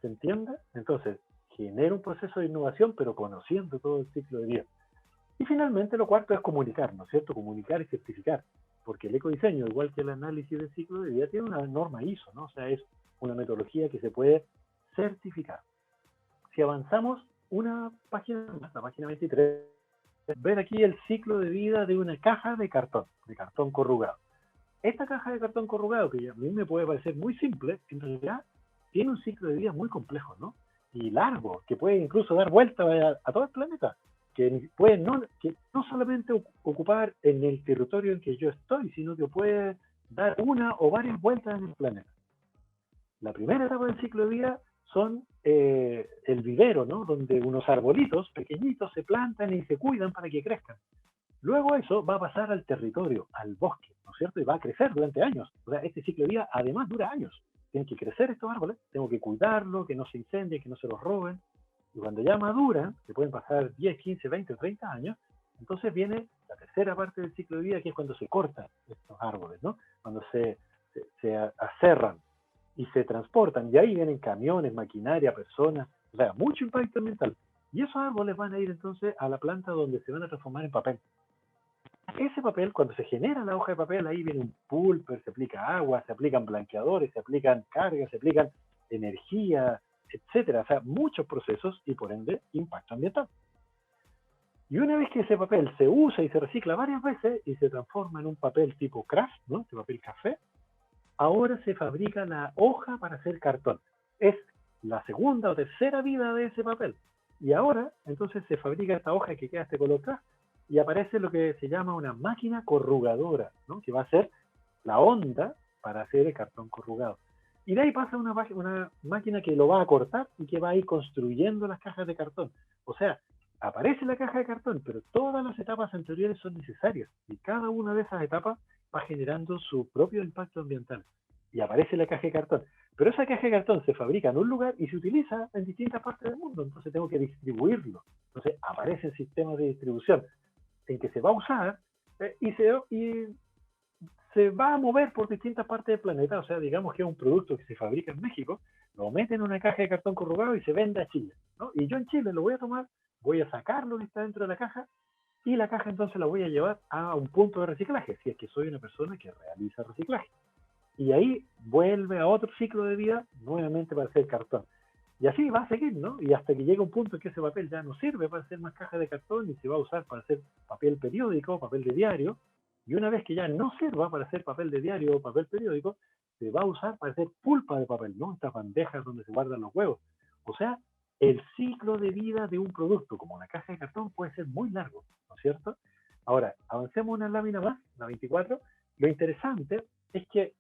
¿Se entiende? Entonces, genero un proceso de innovación, pero conociendo todo el ciclo de vida. Y finalmente, lo cuarto es comunicar, ¿no es cierto? Comunicar y certificar, porque el ecodiseño, igual que el análisis del ciclo de vida, tiene una norma ISO, ¿no? O sea, es una metodología que se puede certificar. Si avanzamos una página más, la página 23, ver aquí el ciclo de vida de una caja de cartón corrugado. Esta caja de cartón corrugado, que a mí me puede parecer muy simple, en realidad tiene un ciclo de vida muy complejo, ¿no? Y largo, que puede incluso dar vuelta a todo el planeta, que no solamente ocupar en el territorio en que yo estoy, sino que puede dar una o varias vueltas en el planeta. La primera etapa del ciclo de vida son el vivero, ¿no? Donde unos arbolitos pequeñitos se plantan y se cuidan para que crezcan. Luego eso va a pasar al territorio, al bosque, ¿no es cierto? Y va a crecer durante años. O sea, este ciclo de vida además dura años. Tienen que crecer estos árboles, tengo que cuidarlos, que no se incendien, que no se los roben. Y cuando ya maduran, que pueden pasar 10, 15, 20 o 30 años, entonces viene la tercera parte del ciclo de vida, que es cuando se cortan estos árboles, ¿no? Cuando se aserran y se transportan. Y ahí vienen camiones, maquinaria, personas, o sea, mucho impacto ambiental. Y esos árboles van a ir entonces a la planta donde se van a transformar en papel. Ese papel, cuando se genera la hoja de papel, ahí viene un pulper, se aplica agua, se aplican blanqueadores, se aplican cargas, se aplican energía, etcétera. O sea, muchos procesos y por ende impacto ambiental. Y una vez que ese papel se usa y se recicla varias veces y se transforma en un papel tipo craft, ¿no? Este papel café, ahora se fabrica la hoja para hacer cartón. Es la segunda o tercera vida de ese papel. Y ahora, entonces, se fabrica esta hoja que queda este color craft y aparece lo que se llama una máquina corrugadora, ¿no? Que va a ser la onda para hacer el cartón corrugado. Y de ahí pasa una máquina que lo va a cortar y que va a ir construyendo las cajas de cartón. O sea, aparece la caja de cartón, pero todas las etapas anteriores son necesarias y cada una de esas etapas va generando su propio impacto ambiental. Y aparece la caja de cartón. Pero esa caja de cartón se fabrica en un lugar y se utiliza en distintas partes del mundo. Entonces tengo que distribuirlo. Entonces aparecen sistemas de distribución en que se va a usar y se va a mover por distintas partes del planeta. O sea, digamos que es un producto que se fabrica en México, lo meten en una caja de cartón corrugado y se vende a Chile, ¿no? Y yo en Chile lo voy a tomar, voy a sacar lo que está dentro de la caja, y la caja entonces la voy a llevar a un punto de reciclaje, si es que soy una persona que realiza reciclaje. Y ahí vuelve a otro ciclo de vida nuevamente para hacer cartón. Y así va a seguir, ¿no? Y hasta que llega un punto en que ese papel ya no sirve para hacer más cajas de cartón y se va a usar para hacer papel periódico, papel de diario. Y una vez que ya no sirva para hacer papel de diario o papel periódico, se va a usar para hacer pulpa de papel, ¿no? Estas bandejas donde se guardan los huevos. O sea, el ciclo de vida de un producto, como una caja de cartón, puede ser muy largo, ¿no es cierto? Ahora, avancemos una lámina más, la 24. Lo interesante es que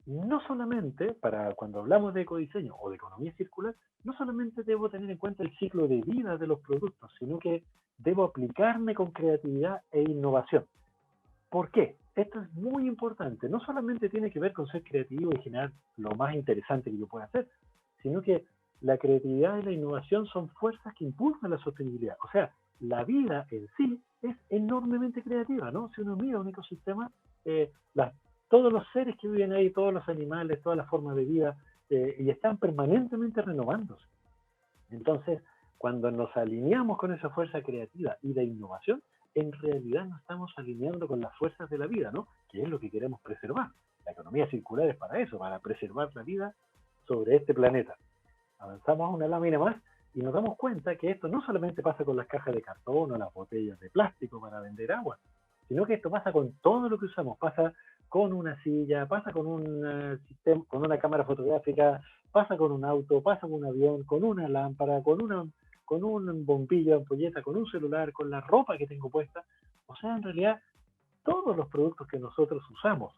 no solamente, para cuando hablamos de ecodiseño o de economía circular, no solamente debo tener en cuenta el ciclo de vida de los productos, sino que debo aplicarme con creatividad e innovación. ¿Por qué? Esto es muy importante. No solamente tiene que ver con ser creativo y generar lo más interesante que yo pueda hacer, sino que la creatividad y la innovación son fuerzas que impulsan la sostenibilidad. O sea, la vida en sí es enormemente creativa, ¿no? Si uno mira un ecosistema, las todos los seres que viven ahí, todos los animales, todas las formas de vida, y están permanentemente renovándose. Entonces, cuando nos alineamos con esa fuerza creativa y de innovación, en realidad nos estamos alineando con las fuerzas de la vida, ¿no? Que es lo que queremos preservar. La economía circular es para eso, para preservar la vida sobre este planeta. Avanzamos a una lámina más y nos damos cuenta que esto no solamente pasa con las cajas de cartón o las botellas de plástico para vender agua, sino que esto pasa con todo lo que usamos, pasa con una silla, pasa con un sistema, con una cámara fotográfica, pasa con un auto, pasa con un avión, con una lámpara, con un bombillo, ampolleta, con un celular, con la ropa que tengo puesta. O sea, en realidad, todos los productos que nosotros usamos,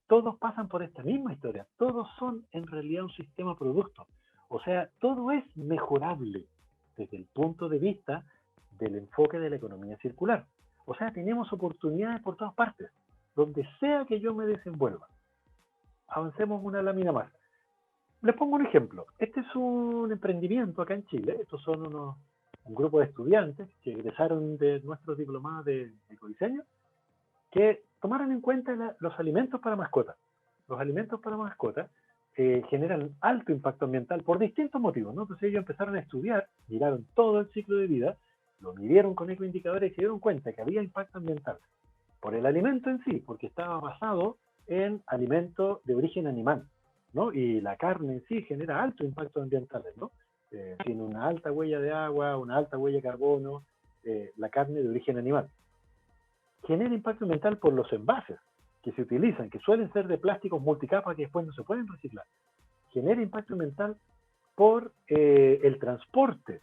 todos pasan por esta misma historia. Todos son en realidad un sistema producto. O sea, todo es mejorable desde el punto de vista del enfoque de la economía circular. O sea, tenemos oportunidades por todas partes, donde sea que yo me desenvuelva. Avancemos una lámina más. Les pongo un ejemplo. Este es un emprendimiento acá en Chile. Estos son un grupo de estudiantes que egresaron de nuestros diplomados de ecodiseño, que tomaron en cuenta los alimentos para mascotas. Los alimentos para mascotas generan alto impacto ambiental por distintos motivos, ¿no? Entonces ellos empezaron a estudiar, miraron todo el ciclo de vida, lo midieron con ecoindicadores y se dieron cuenta que había impacto ambiental por el alimento en sí, porque estaba basado en alimentos de origen animal, ¿no? Y la carne en sí genera altos impactos ambientales, ¿no? Tiene una alta huella de agua, una alta huella de carbono, la carne de origen animal. Genera impacto ambiental por los envases que se utilizan, que suelen ser de plásticos multicapa que después no se pueden reciclar. Genera impacto ambiental por el transporte.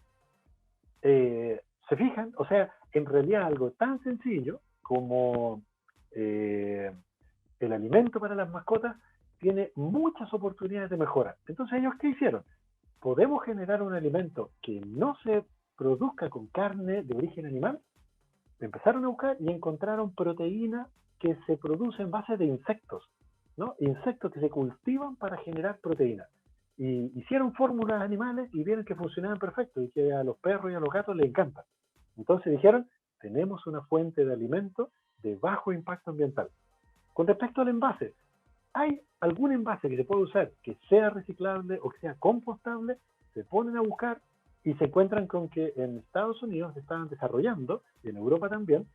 ¿Se fijan? O sea, en realidad algo tan sencillo como el alimento para las mascotas tiene muchas oportunidades de mejora. Entonces, ¿ellos qué hicieron? Podemos generar un alimento que no se produzca con carne de origen animal. Empezaron a buscar y encontraron proteína que se produce en base de insectos, ¿no? Insectos que se cultivan para generar proteína. Y hicieron fórmulas animales y vieron que funcionaban perfecto y que a los perros y a los gatos les encanta. Entonces dijeron, tenemos una fuente de alimento de bajo impacto ambiental. Con respecto al envase, ¿hay algún envase que se puede usar que sea reciclable o que sea compostable? Se ponen a buscar y se encuentran con que en Estados Unidos se estaban desarrollando, y en Europa también,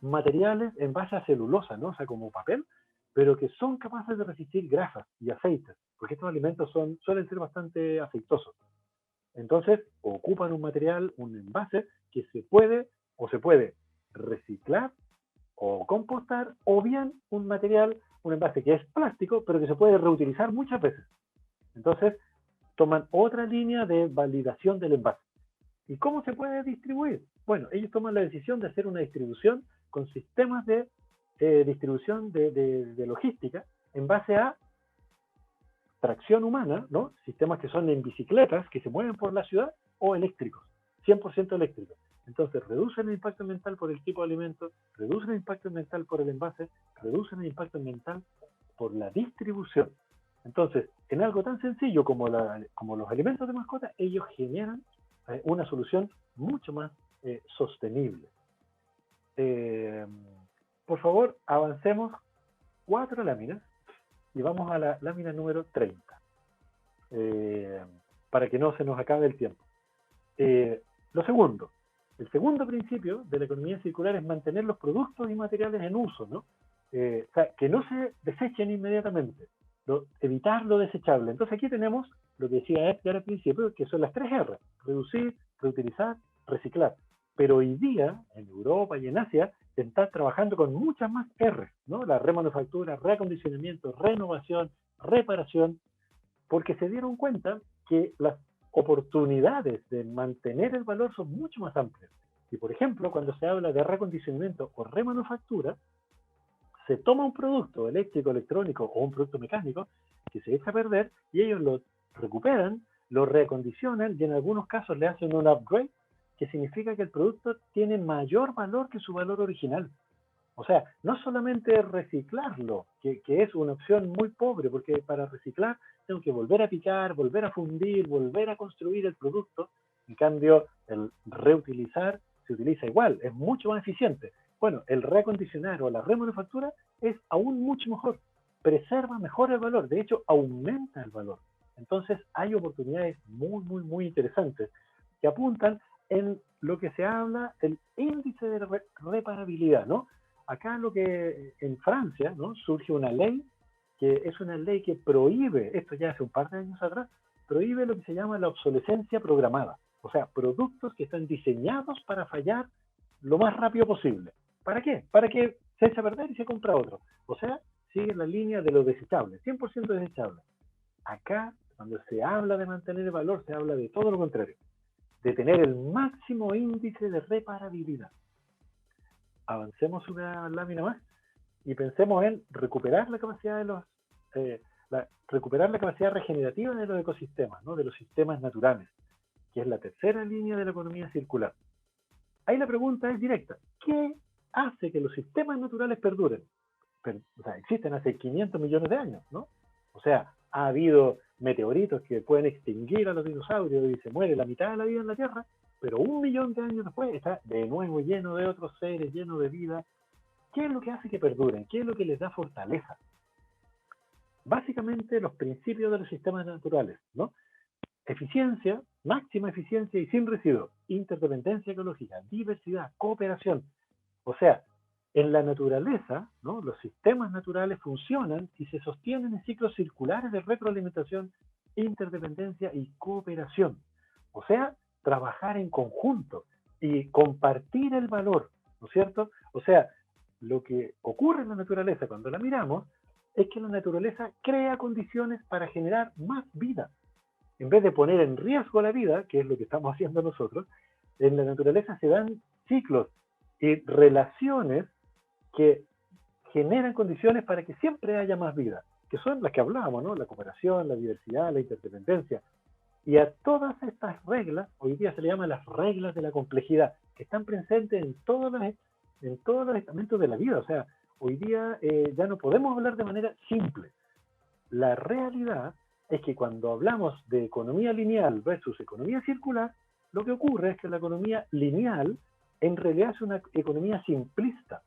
materiales en base a celulosa, ¿no? O sea, como papel, pero que son capaces de resistir grasas y aceites, porque estos alimentos suelen ser bastante aceitosos. Entonces, ocupan un material, un envase, que se puede reciclar o compostar, o bien un material, un envase que es plástico, pero que se puede reutilizar muchas veces. Entonces, toman otra línea de validación del envase. ¿Y cómo se puede distribuir? Bueno, ellos toman la decisión de hacer una distribución con sistemas de distribución de logística en base a tracción humana, ¿no? Sistemas que son en bicicletas que se mueven por la ciudad o eléctricos, 100% eléctricos. Entonces, reducen el impacto ambiental por el tipo de alimento, reducen el impacto ambiental por el envase, reducen el impacto ambiental por la distribución. Entonces, en algo tan sencillo como los alimentos de mascota, ellos generan una solución mucho más sostenible. por favor, avancemos 4 láminas y vamos a la lámina número 30, para que no se nos acabe el tiempo. Lo segundo, el segundo principio de la economía circular es mantener los productos y materiales en uso, ¿no? O sea, que no se desechen inmediatamente, evitar lo desechable. Entonces aquí tenemos lo que decía Edgar al principio, que son las 3 R: reducir, reutilizar, reciclar. Pero hoy día, en Europa y en Asia, se está trabajando con muchas más R, ¿no? La remanufactura, reacondicionamiento, renovación, reparación, porque se dieron cuenta que las oportunidades de mantener el valor son mucho más amplias. Y por ejemplo, cuando se habla de reacondicionamiento o remanufactura, se toma un producto eléctrico, electrónico o un producto mecánico que se echa a perder y ellos lo recuperan, lo reacondicionan y en algunos casos le hacen un upgrade, que significa que el producto tiene mayor valor que su valor original. O sea, no solamente reciclarlo, que es una opción muy pobre, porque para reciclar tengo que volver a picar, volver a fundir, volver a construir el producto. En cambio, el reutilizar se utiliza igual, es mucho más eficiente. Bueno, el reacondicionar o la remanufactura es aún mucho mejor, preserva mejor el valor, de hecho aumenta el valor. Entonces hay oportunidades muy, muy, muy interesantes que apuntan en lo que se habla, el índice de reparabilidad, ¿no? Acá lo que en Francia, ¿no?, surge una ley que es una ley que prohíbe, esto ya hace un par de años atrás, prohíbe lo que se llama la obsolescencia programada. O sea, productos que están diseñados para fallar lo más rápido posible. ¿Para qué? Para que se eche a perder y se compra otro. O sea, sigue la línea de lo desechable, 100% desechable. Acá, cuando se habla de mantener el valor, se habla de todo lo contrario, de tener el máximo índice de reparabilidad. Avancemos una lámina más y pensemos en recuperar la capacidad de los recuperar la capacidad regenerativa de los ecosistemas, ¿no?, de los sistemas naturales, que es la tercera línea de la economía circular. Ahí la pregunta es directa: ¿qué hace que los sistemas naturales perduren? O sea, existen hace 500 millones de años, ¿no? O sea, ha habido meteoritos que pueden extinguir a los dinosaurios y se muere la mitad de la vida en la Tierra, pero 1 millón de años después está de nuevo lleno de otros seres, lleno de vida. ¿Qué es lo que hace que perduren? ¿Qué es lo que les da fortaleza? Básicamente los principios de los sistemas naturales, ¿no? Eficiencia, máxima eficiencia y sin residuos, interdependencia ecológica, diversidad, cooperación. O sea, en la naturaleza, ¿no?, los sistemas naturales funcionan y se sostienen en ciclos circulares de retroalimentación, interdependencia y cooperación. O sea, trabajar en conjunto y compartir el valor, ¿no es cierto? O sea, lo que ocurre en la naturaleza cuando la miramos es que la naturaleza crea condiciones para generar más vida. En vez de poner en riesgo la vida, que es lo que estamos haciendo nosotros, en la naturaleza se dan ciclos y relaciones que generan condiciones para que siempre haya más vida, que son las que hablábamos, ¿no? La cooperación, la diversidad, la interdependencia. Y a todas estas reglas, hoy día se le llama las reglas de la complejidad, que están presentes en todos los estamentos de la vida. O sea, hoy día ya no podemos hablar de manera simple. La realidad es que cuando hablamos de economía lineal versus economía circular, lo que ocurre es que la economía lineal en realidad es una economía simplista,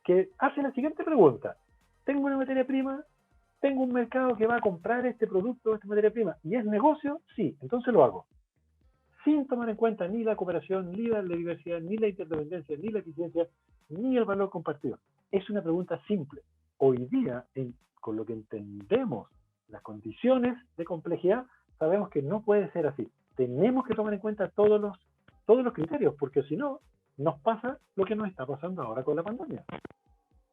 que hace la siguiente pregunta: tengo una materia prima, tengo un mercado que va a comprar este producto, esta materia prima, y es negocio, sí, entonces lo hago. Sin tomar en cuenta ni la cooperación, ni la diversidad, ni la interdependencia, ni la eficiencia, ni el valor compartido. Es una pregunta simple. Hoy día, con lo que entendemos las condiciones de complejidad, sabemos que no puede ser así. Tenemos que tomar en cuenta todos los criterios, porque si no, nos pasa lo que nos está pasando ahora con la pandemia.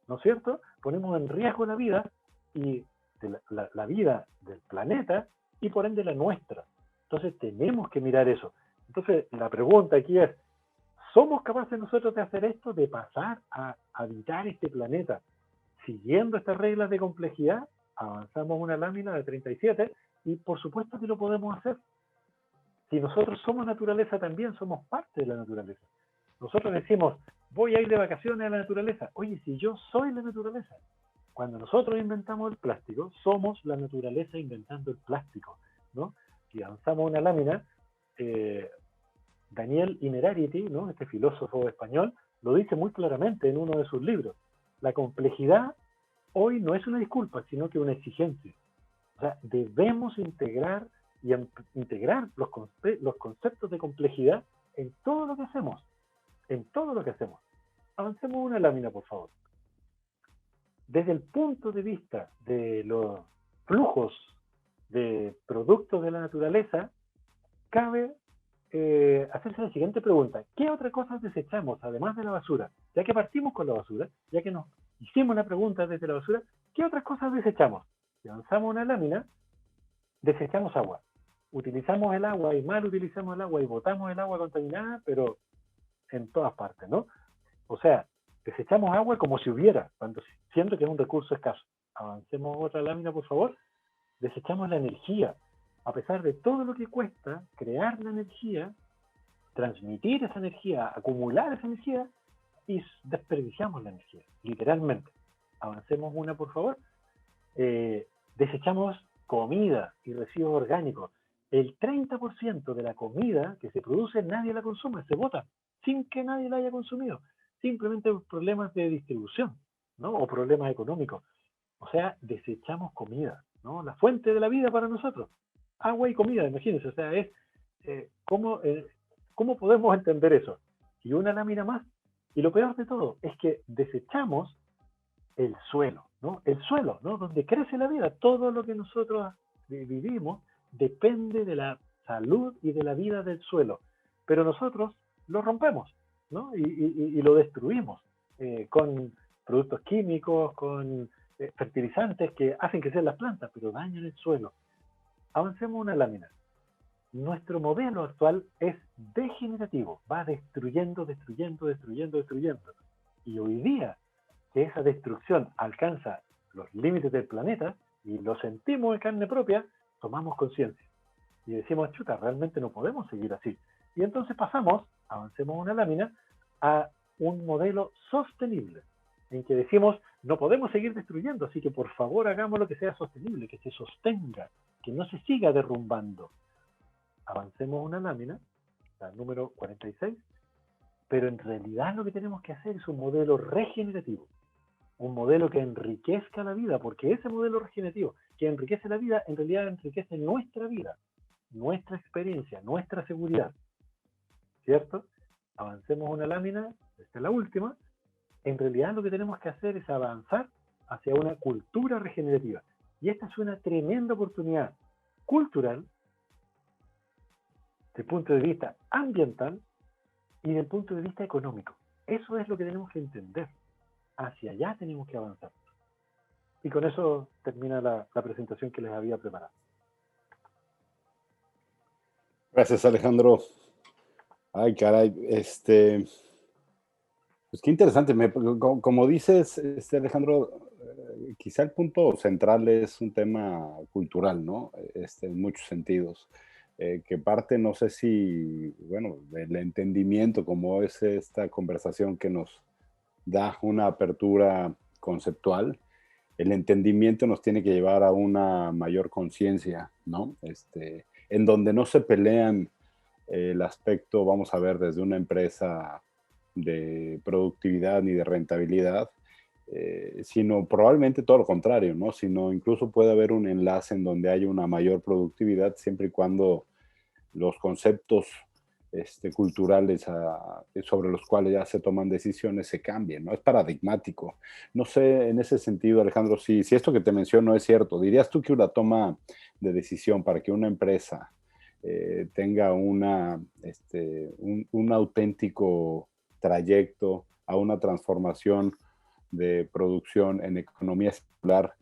¿No es cierto? Ponemos en riesgo la vida y la vida del planeta y por ende la nuestra. Entonces tenemos que mirar eso. Entonces la pregunta aquí es: ¿somos capaces nosotros de hacer esto, de pasar a habitar este planeta siguiendo estas reglas de complejidad? Avanzamos una lámina de 37 y por supuesto que lo podemos hacer. Si nosotros somos naturaleza, también somos parte de la naturaleza. Nosotros decimos: voy a ir de vacaciones a la naturaleza. Oye, si yo soy la naturaleza. Cuando nosotros inventamos el plástico, somos la naturaleza inventando el plástico, ¿no? Si avanzamos una lámina, Daniel Innerarity, ¿no?, este filósofo español, lo dice muy claramente en uno de sus libros. La complejidad hoy no es una disculpa, sino que una exigencia. O sea, debemos integrar integrar los conceptos de complejidad en todo lo que hacemos, en todo lo que hacemos. Avancemos una lámina, por favor. Desde el punto de vista de los flujos de productos de la naturaleza, cabe hacerse la siguiente pregunta. ¿Qué otras cosas desechamos además de la basura? Ya que partimos con la basura, ya que nos hicimos la pregunta desde la basura, ¿qué otras cosas desechamos? Si avanzamos una lámina, desechamos agua. Utilizamos el agua y mal utilizamos el agua y botamos el agua contaminada, pero en todas partes, ¿no? O sea, desechamos agua como si hubiera, cuando siento que es un recurso escaso. Avancemos otra lámina, por favor. Desechamos la energía. A pesar de todo lo que cuesta crear la energía, transmitir esa energía, acumular esa energía, y desperdiciamos la energía, literalmente. Avancemos una, por favor. Desechamos comida y residuos orgánicos. El 30% de la comida que se produce nadie la consume, se bota, sin que nadie la haya consumido. Simplemente por problemas de distribución, ¿no? O problemas económicos. O sea, desechamos comida, ¿no? La fuente de la vida para nosotros. Agua y comida, imagínense. O sea, es ¿cómo podemos entender eso? Y una lámina más. Y lo peor de todo es que desechamos el suelo, ¿no? El suelo, ¿no? Donde crece la vida. Todo lo que nosotros vivimos depende de la salud y de la vida del suelo. Pero nosotros lo rompemos, ¿no? Y lo destruimos con productos químicos, con fertilizantes que hacen crecer las plantas, pero dañan el suelo. Avancemos una lámina. Nuestro modelo actual es degenerativo, va destruyendo, destruyendo, destruyendo, destruyendo. Y hoy día que esa destrucción alcanza los límites del planeta y lo sentimos en carne propia, tomamos conciencia y decimos, chuta, realmente no podemos seguir así. Y entonces pasamos, avancemos una lámina, a un modelo sostenible, en que decimos, no podemos seguir destruyendo, así que por favor hagamos lo que sea sostenible, que se sostenga, que no se siga derrumbando. Avancemos una lámina, la número 46, pero en realidad lo que tenemos que hacer es un modelo regenerativo, un modelo que enriquezca la vida, porque ese modelo regenerativo que enriquece la vida, en realidad enriquece nuestra vida, nuestra experiencia, nuestra seguridad, ¿cierto? Avancemos una lámina, esta es la última. En realidad lo que tenemos que hacer es avanzar hacia una cultura regenerativa. Y esta es una tremenda oportunidad cultural, desde el punto de vista ambiental y desde el punto de vista económico. Eso es lo que tenemos que entender. Hacia allá tenemos que avanzar. Y con eso termina la presentación que les había preparado. Gracias, Alejandro. Ay, caray, pues qué interesante. Como dices, Alejandro, quizá el punto central es un tema cultural, ¿no? En muchos sentidos. Que parte, no sé si, bueno, del entendimiento, como es esta conversación que nos da una apertura conceptual, el entendimiento nos tiene que llevar a una mayor conciencia, ¿no? En donde no se pelean el aspecto, vamos a ver, desde una empresa de productividad ni de rentabilidad, sino probablemente todo lo contrario, ¿no? Sino incluso puede haber un enlace en donde haya una mayor productividad siempre y cuando los conceptos culturales sobre los cuales ya se toman decisiones se cambien, ¿no? Es paradigmático. No sé, en ese sentido, Alejandro, si esto que te menciono es cierto, ¿dirías tú que una toma de decisión para que una empresa tenga un auténtico trayecto a una transformación de producción en economía circular,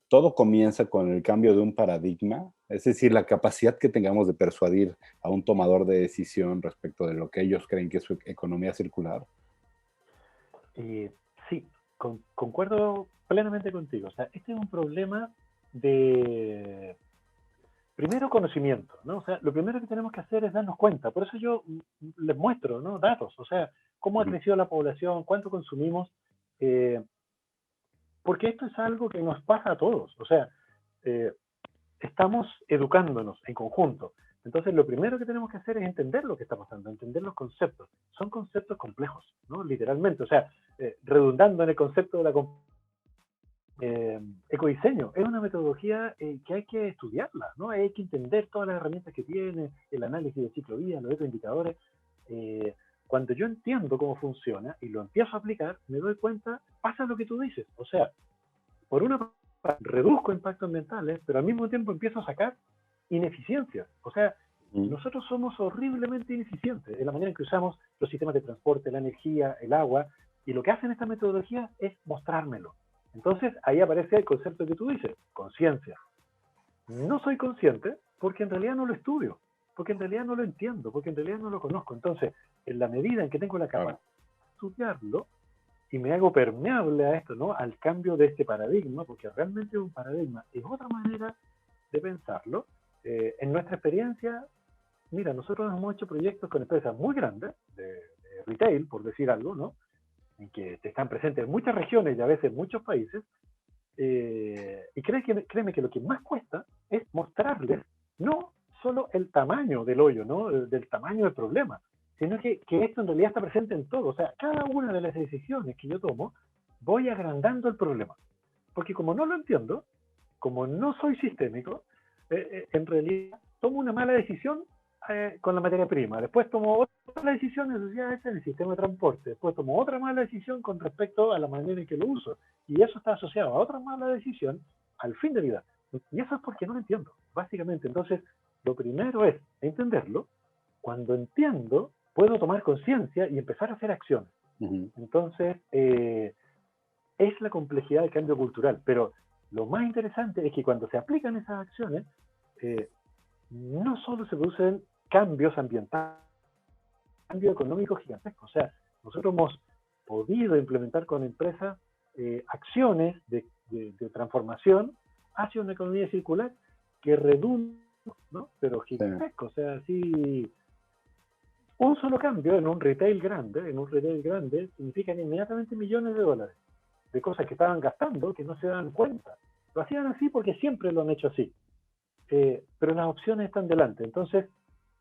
todo comienza con el cambio de un paradigma? Es decir, la capacidad que tengamos de persuadir a un tomador de decisión respecto de lo que ellos creen que es su economía circular. Sí, concuerdo plenamente contigo. O sea, este es un problema de, primero, conocimiento, ¿no? O sea, lo primero que tenemos que hacer es darnos cuenta. Por eso yo les muestro, ¿no? Datos, o sea, cómo ha crecido la población, cuánto consumimos, porque esto es algo que nos pasa a todos. O sea, estamos educándonos en conjunto, Entonces, lo primero que tenemos que hacer es entender lo que está pasando, entender los conceptos. Son conceptos complejos, ¿no? Literalmente, o sea, redundando en el concepto de la ecodiseño, es una metodología que hay que estudiarla, ¿no? Hay que entender todas las herramientas que tiene, el análisis de ciclo vida, los ecoindicadores. Cuando yo entiendo cómo funciona y lo empiezo a aplicar, me doy cuenta, pasa lo que tú dices. O sea, por una parte, reduzco impactos ambientales, pero al mismo tiempo empiezo a sacar ineficiencias. O sea, nosotros somos horriblemente ineficientes en la manera en que usamos los sistemas de transporte, la energía, el agua, y lo que hacen estas metodologías es mostrármelo. Entonces, ahí aparece el concepto que tú dices, conciencia. No soy consciente porque en realidad no lo estudio, porque en realidad no lo entiendo, porque en realidad no lo conozco. Entonces, en la medida en que tengo la capacidad de estudiarlo y me hago permeable a esto, ¿no? Al cambio de este paradigma, porque realmente es un paradigma, es otra manera de pensarlo. En nuestra experiencia, mira, nosotros hemos hecho proyectos con empresas muy grandes, de retail, por decir algo, ¿no? En que están presentes en muchas regiones y a veces en muchos países, y créeme que lo que más cuesta es mostrarles no solo el tamaño del hoyo, ¿no? Del tamaño del problema, sino que esto en realidad está presente en todo. O sea, cada una de las decisiones que yo tomo, voy agrandando el problema. Porque como no lo entiendo, como no soy sistémico, en realidad tomo una mala decisión con la materia prima. Después tomo otra decisión asociada en el sistema de transporte. Después tomo otra mala decisión con respecto a la manera en que lo uso. Y eso está asociado a otra mala decisión al fin de vida. Y eso es porque no lo entiendo, básicamente. Entonces, lo primero es entenderlo. Cuando entiendo, puedo tomar conciencia y empezar a hacer acciones. Entonces, es la complejidad del cambio cultural. Pero lo más interesante es que cuando se aplican esas acciones, no solo se producen cambios ambientales, cambios económicos gigantescos. O sea, nosotros hemos podido implementar con empresas acciones de transformación hacia una economía circular que redunda, ¿no? Pero gigantesco. O sea, si un solo cambio en un retail grande, significan inmediatamente millones de dólares de cosas que estaban gastando que no se dan cuenta. Lo hacían así porque siempre lo han hecho así. Pero las opciones están delante. Entonces,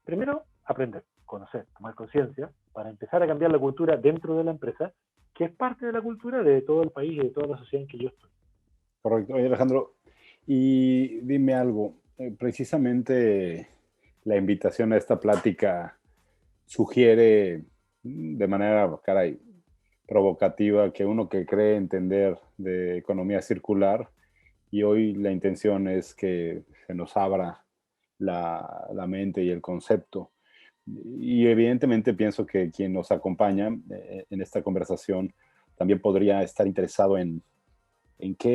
primero, aprender, conocer, tomar conciencia, para empezar a cambiar la cultura dentro de la empresa, que es parte de la cultura de todo el país y de toda la sociedad en que yo estoy. Correcto. Oye, Alejandro, y dime algo, precisamente la invitación a esta plática sugiere de manera, caray, provocativa que uno que cree entender de economía circular, y hoy la intención es que se nos abra la mente y el concepto. Y evidentemente pienso que quien nos acompaña en esta conversación también podría estar interesado en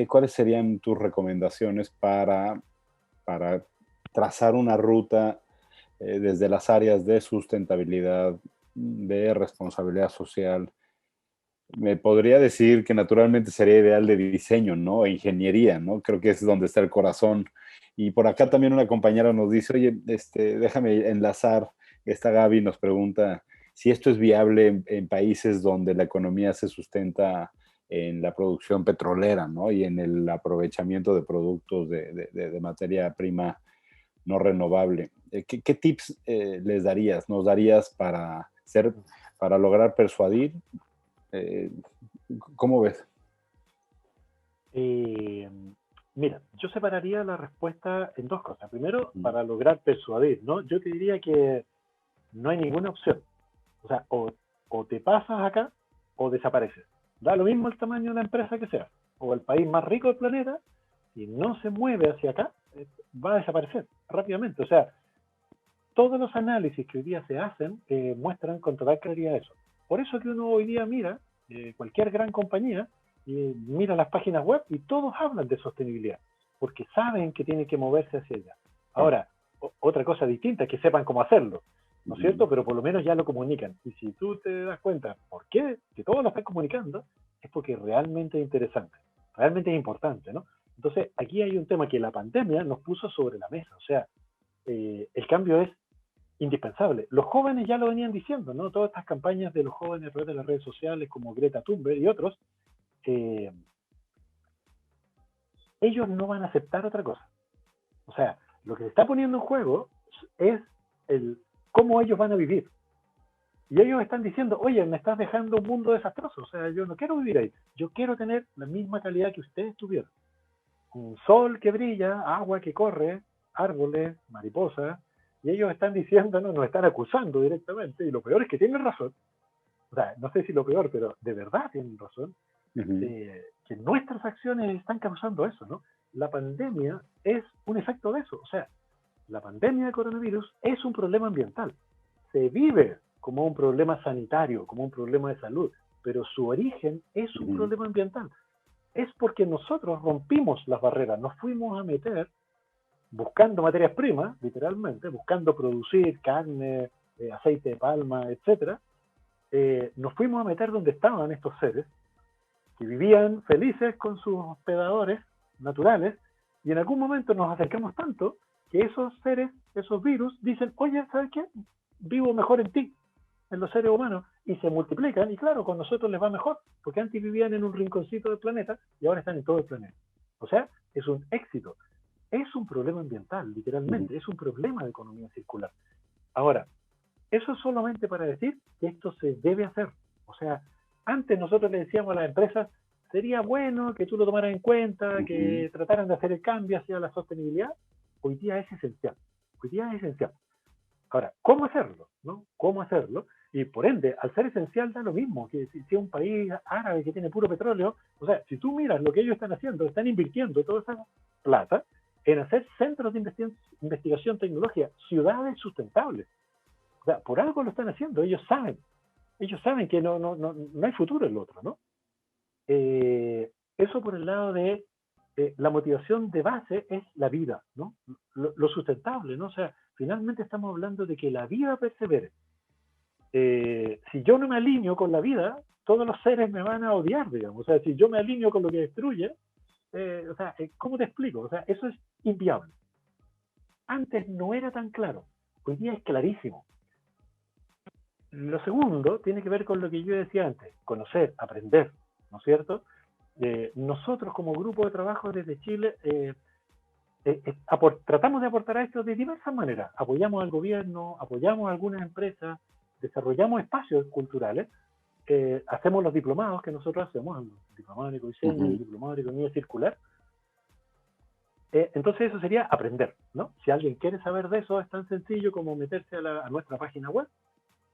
cuáles serían tus recomendaciones para trazar una ruta desde las áreas de sustentabilidad, de responsabilidad social. Me podría decir que naturalmente sería ideal de diseño, ¿no? E ingeniería, ¿no? Creo que es donde está el corazón. Y por acá también una compañera nos dice, oye, déjame enlazar. Esta Gaby nos pregunta si esto es viable en países donde la economía se sustenta en la producción petrolera, ¿no? Y en el aprovechamiento de productos de materia prima no renovable. ¿Qué tips les darías? ¿Nos darías para lograr persuadir? Eh, ¿Cómo ves? Mira, yo separaría la respuesta en dos cosas. Primero, para lograr persuadir, ¿no? Yo te diría que no hay ninguna opción. O sea, o te pasas acá o desapareces. Da lo mismo el tamaño de la empresa que sea. O el país más rico del planeta, si no se mueve hacia acá, va a desaparecer rápidamente. O sea, todos los análisis que hoy día se hacen muestran con total claridad eso. Por eso que uno hoy día mira cualquier gran compañía y mira las páginas web y todos hablan de sostenibilidad, porque saben que tienen que moverse hacia allá. Ahora, otra cosa distinta es que sepan cómo hacerlo, ¿no es cierto? Pero por lo menos ya lo comunican. Y si tú te das cuenta por qué que todos lo están comunicando, es porque realmente es interesante, realmente es importante, ¿no? Entonces, aquí hay un tema que la pandemia nos puso sobre la mesa. O sea, el cambio es indispensable. Los jóvenes ya lo venían diciendo, ¿no? Todas estas campañas de los jóvenes a través de las redes sociales, como Greta Thunberg y otros, ellos no van a aceptar otra cosa. O sea, lo que se está poniendo en juego es cómo ellos van a vivir. Y ellos están diciendo, oye, me estás dejando un mundo desastroso, o sea, yo no quiero vivir ahí, yo quiero tener la misma calidad que ustedes tuvieron. Un sol que brilla, agua que corre, árboles, mariposas, y ellos están diciéndonos, nos están acusando directamente, y lo peor es que tienen razón, o sea, no sé si lo peor, pero de verdad tienen razón, que nuestras acciones están causando eso, ¿no? La pandemia es un efecto de eso, o sea, la pandemia de coronavirus es un problema ambiental, se vive como un problema sanitario, como un problema de salud, pero su origen es un problema ambiental. Es porque nosotros rompimos las barreras, nos fuimos a meter buscando materias primas, literalmente, buscando producir carne, aceite de palma, etcétera. Nos fuimos a meter donde estaban estos seres que vivían felices con sus hospedadores naturales, y en algún momento nos acercamos tanto que esos seres, esos virus, dicen, oye, ¿sabes qué? Vivo mejor en ti, en los seres humanos, y se multiplican, y claro, con nosotros les va mejor, porque antes vivían en un rinconcito del planeta y ahora están en todo el planeta. O sea, es un éxito. Es un problema ambiental, literalmente, es un problema de economía circular. Ahora, eso es solamente para decir que esto se debe hacer. O sea, antes nosotros le decíamos a las empresas, sería bueno que tú lo tomaras en cuenta, que trataran de hacer el cambio hacia la sostenibilidad. Hoy día es esencial. Hoy día es esencial. Ahora, ¿cómo hacerlo? ¿No? ¿Cómo hacerlo? Y por ende, al ser esencial da lo mismo, que si es un país árabe que tiene puro petróleo, o sea, si tú miras lo que ellos están haciendo, están invirtiendo toda esa plata en hacer centros de investigación tecnológica, ciudades sustentables. O sea, por algo lo están haciendo, ellos saben que no hay futuro en lo otro, ¿no? Eso por el lado de la motivación de base es la vida, ¿no? Lo sustentable, ¿no? O sea, finalmente estamos hablando de que la vida persevere. Si yo no me alineo con la vida, todos los seres me van a odiar, digamos. O sea, si yo me alineo con lo que destruye, o sea, ¿cómo te explico? O sea, eso es inviable. Antes no era tan claro, hoy día es clarísimo. Lo segundo tiene que ver con lo que yo decía antes, conocer, aprender, ¿no es cierto? Nosotros como grupo de trabajo desde Chile tratamos de aportar a esto de diversas maneras. Apoyamos al gobierno, apoyamos a algunas empresas, desarrollamos espacios culturales, hacemos los diplomados que nosotros hacemos, el diplomado en ecodiseño, el diplomado en economía circular. Entonces eso sería aprender, ¿no? Si alguien quiere saber de eso, es tan sencillo como meterse a nuestra página web,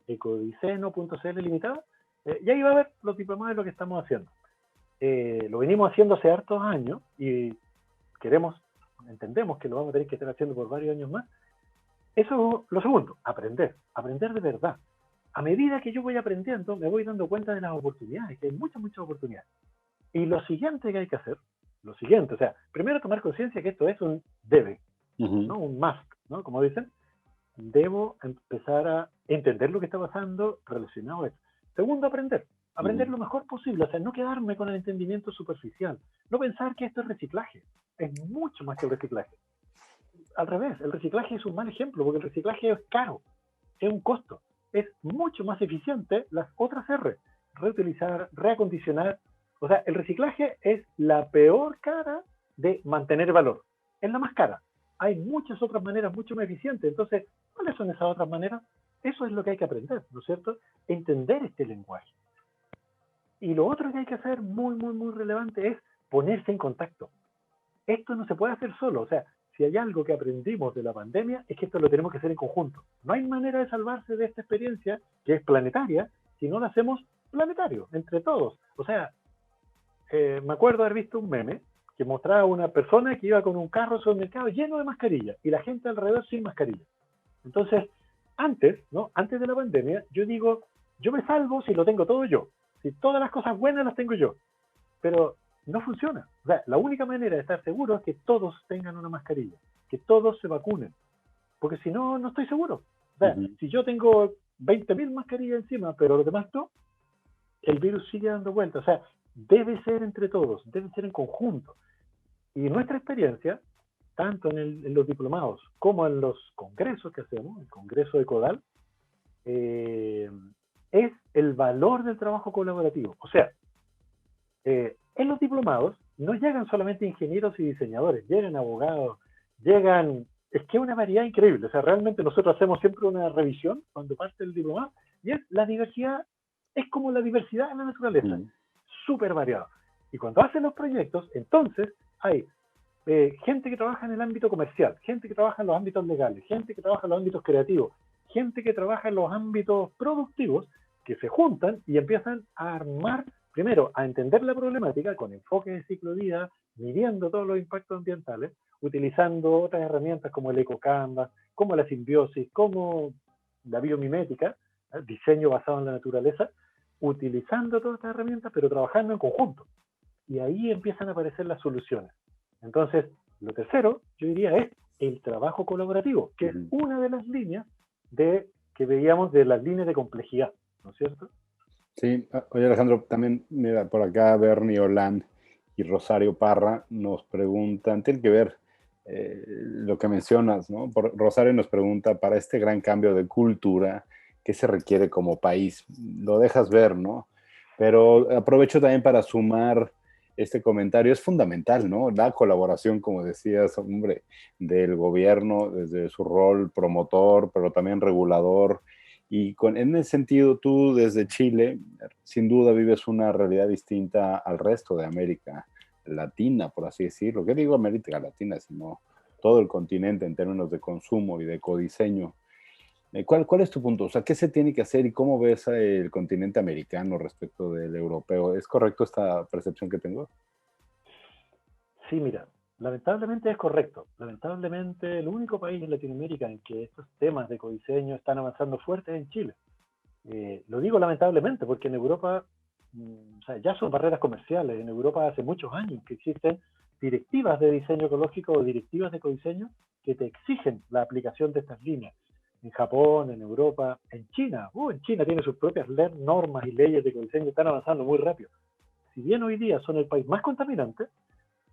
ecodiceno.cl limitada, y ahí va a ver los diplomados de lo que estamos haciendo. Lo venimos haciendo hace hartos años y entendemos que lo vamos a tener que estar haciendo por varios años más. Eso es lo segundo, aprender de verdad. A medida que yo voy aprendiendo, me voy dando cuenta de las oportunidades, que hay muchas oportunidades. Y lo siguiente que hay que hacer, o sea, primero tomar conciencia que esto es un debe, ¿no? Un must, ¿no? Como dicen, debo empezar a entender lo que está pasando relacionado a eso. Segundo, aprender lo mejor posible, o sea, no quedarme con el entendimiento superficial, no pensar que esto es reciclaje, es mucho más que el reciclaje. Al revés, el reciclaje es un mal ejemplo, porque el reciclaje es caro, es un costo, es mucho más eficiente las otras R, reutilizar, reacondicionar. O sea, el reciclaje es la peor cara de mantener valor, es la más cara. Hay muchas otras maneras mucho más eficientes, entonces, ¿cuáles son esas otras maneras? Eso es lo que hay que aprender, ¿no es cierto? Entender este lenguaje. Y lo otro que hay que hacer, muy relevante, es ponerse en contacto. Esto no se puede hacer solo, o sea, si hay algo que aprendimos de la pandemia, es que esto lo tenemos que hacer en conjunto. No hay manera de salvarse de esta experiencia, que es planetaria, si no lo hacemos planetario, entre todos. O sea, me acuerdo haber visto un meme que mostraba a una persona que iba con un carro sobre el mercado lleno de mascarillas y la gente alrededor sin mascarilla. Entonces, antes de la pandemia, yo digo, yo me salvo si lo tengo todo yo. Si todas las cosas buenas las tengo yo. Pero no funciona. O sea, la única manera de estar seguro es que todos tengan una mascarilla, que todos se vacunen. Porque si no, no estoy seguro. O sea, si yo tengo 20.000 mascarillas encima, pero los demás no, el virus sigue dando vueltas. O sea, debe ser entre todos, debe ser en conjunto. Y nuestra experiencia, tanto en los diplomados como en los congresos que hacemos, el congreso de CODAL, es el valor del trabajo colaborativo. O sea, en los diplomados no llegan solamente ingenieros y diseñadores, llegan abogados, llegan es que es una variedad increíble. O sea, realmente nosotros hacemos siempre una revisión cuando parte el diplomado, y es la diversidad, es como la diversidad en la naturaleza, súper variada. Y cuando hacen los proyectos, entonces hay gente que trabaja en el ámbito comercial, gente que trabaja en los ámbitos legales, gente que trabaja en los ámbitos creativos, gente que trabaja en los ámbitos productivos, que se juntan y empiezan a armar, primero, a entender la problemática con enfoque de ciclo de vida, midiendo todos los impactos ambientales, utilizando otras herramientas como el EcoCanvas, como la simbiosis, como la biomimética, diseño basado en la naturaleza, utilizando todas estas herramientas, pero trabajando en conjunto. Y ahí empiezan a aparecer las soluciones. Entonces, lo tercero, yo diría, es el trabajo colaborativo, que es una de las líneas que veíamos de las líneas de complejidad, ¿no es cierto? Sí, oye Alejandro, también, mira, por acá Bernie Olan y Rosario Parra nos preguntan, tiene que ver lo que mencionas, ¿no? Rosario nos pregunta, para este gran cambio de cultura, ¿qué se requiere como país? Lo dejas ver, ¿no? Pero aprovecho también para sumar este comentario, es fundamental, ¿no? La colaboración, como decías, hombre, del gobierno, desde su rol promotor, pero también regulador. Y en ese sentido, tú desde Chile, sin duda vives una realidad distinta al resto de América Latina, por así decirlo. ¿Qué digo América Latina? Sino todo el continente en términos de consumo y de ecodiseño. ¿Cuál es tu punto? O sea, ¿qué se tiene que hacer y cómo ves el continente americano respecto del europeo? ¿Es correcto esta percepción que tengo? Sí, mira, lamentablemente es correcto. Lamentablemente el único país en Latinoamérica en que estos temas de ecodiseño están avanzando fuerte es en Chile. Lo digo lamentablemente porque en Europa o sea, ya son barreras comerciales. En Europa hace muchos años que existen directivas de diseño ecológico o directivas de ecodiseño que te exigen la aplicación de estas líneas. En Japón, en Europa, en China tiene sus propias normas y leyes de ecodiseño, están avanzando muy rápido. Si bien hoy día son el país más contaminante,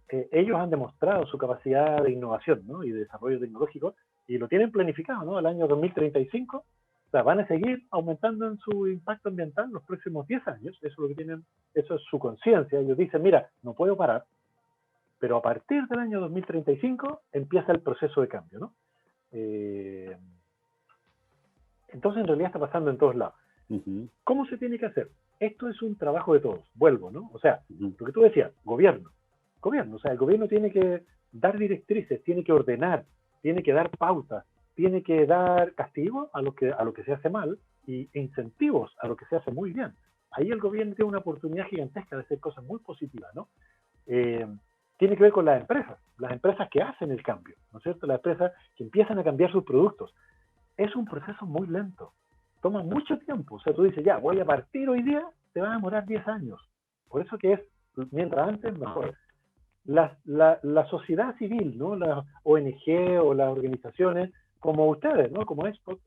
ellos han demostrado su capacidad de innovación, ¿no? Y de desarrollo tecnológico y lo tienen planificado, ¿no? Al año 2035, o sea, van a seguir aumentando en su impacto ambiental los próximos 10 años, eso es lo que tienen, eso es su conciencia. Ellos dicen, mira, no puedo parar, pero a partir del año 2035 empieza el proceso de cambio, ¿no? Entonces, en realidad está pasando en todos lados. ¿Cómo se tiene que hacer? Esto es un trabajo de todos, vuelvo, ¿no? O sea, lo que tú decías, gobierno, o sea, el gobierno tiene que dar directrices, tiene que ordenar, tiene que dar pautas, tiene que dar castigos a lo que se hace mal y incentivos a lo que se hace muy bien. Ahí el gobierno tiene una oportunidad gigantesca de hacer cosas muy positivas, ¿no? Tiene que ver con las empresas que hacen el cambio, ¿no es cierto? Las empresas que empiezan a cambiar sus productos. Es un proceso muy lento, toma mucho tiempo. O sea, tú dices, ya, voy a partir hoy día, te va a demorar 10 años. Por eso que es, mientras antes, mejor. La sociedad civil, ¿no? Las ONG o las organizaciones como ustedes, ¿no? Como Expo,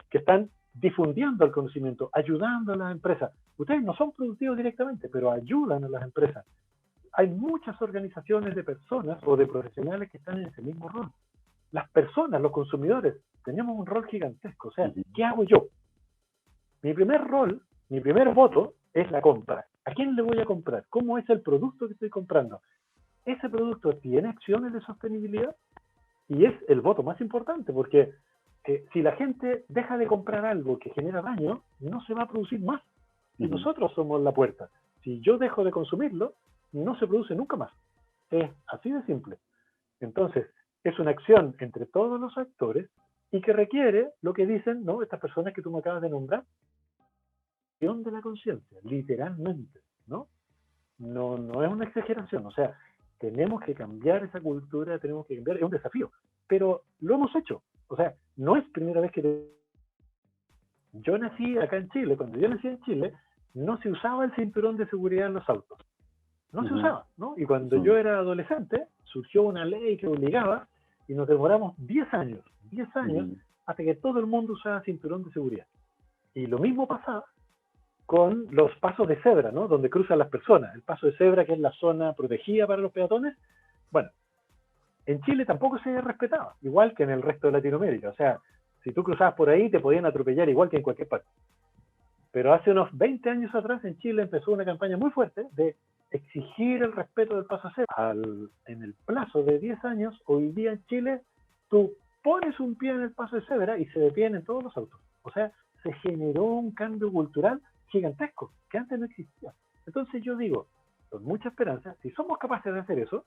que están difundiendo el conocimiento, ayudando a las empresas. Ustedes no son productivos directamente, pero ayudan a las empresas. Hay muchas organizaciones de personas o de profesionales que están en ese mismo rol. Las personas, los consumidores, tenemos un rol gigantesco. O sea, ¿qué hago yo? Mi primer rol, mi primer voto es la compra. ¿A quién le voy a comprar? ¿Cómo es el producto que estoy comprando? Ese producto tiene acciones de sostenibilidad y es el voto más importante porque si la gente deja de comprar algo que genera daño, no se va a producir más. Y nosotros somos la puerta. Si yo dejo de consumirlo, no se produce nunca más. Es así de simple. Entonces, es una acción entre todos los actores y que requiere lo que dicen, ¿no? Estas personas que tú me acabas de nombrar, de la conciencia, literalmente, ¿no? No, no es una exageración, o sea, tenemos que cambiar esa cultura, tenemos que cambiar, es un desafío, pero lo hemos hecho, o sea, no es primera vez que yo nací acá en Chile, cuando yo nací en Chile, no se usaba el cinturón de seguridad en los autos, no se usaba, ¿no? Y cuando yo era adolescente, surgió una ley que obligaba y nos demoramos 10 años, hasta que todo el mundo usaba cinturón de seguridad. Y lo mismo pasaba con los pasos de cebra, ¿no? Donde cruzan las personas. El paso de cebra, que es la zona protegida para los peatones, bueno, en Chile tampoco se respetaba, igual que en el resto de Latinoamérica. O sea, si tú cruzabas por ahí, te podían atropellar igual que en cualquier parte. Pero hace unos 20 años atrás, en Chile empezó una campaña muy fuerte de exigir el respeto del paso de cebra. En el plazo de 10 años, hoy día en Chile, tú pones un pie en el paso de cebra y se detienen todos los autos. O sea, se generó un cambio cultural gigantesco, que antes no existía. Entonces yo digo, con mucha esperanza, si somos capaces de hacer eso,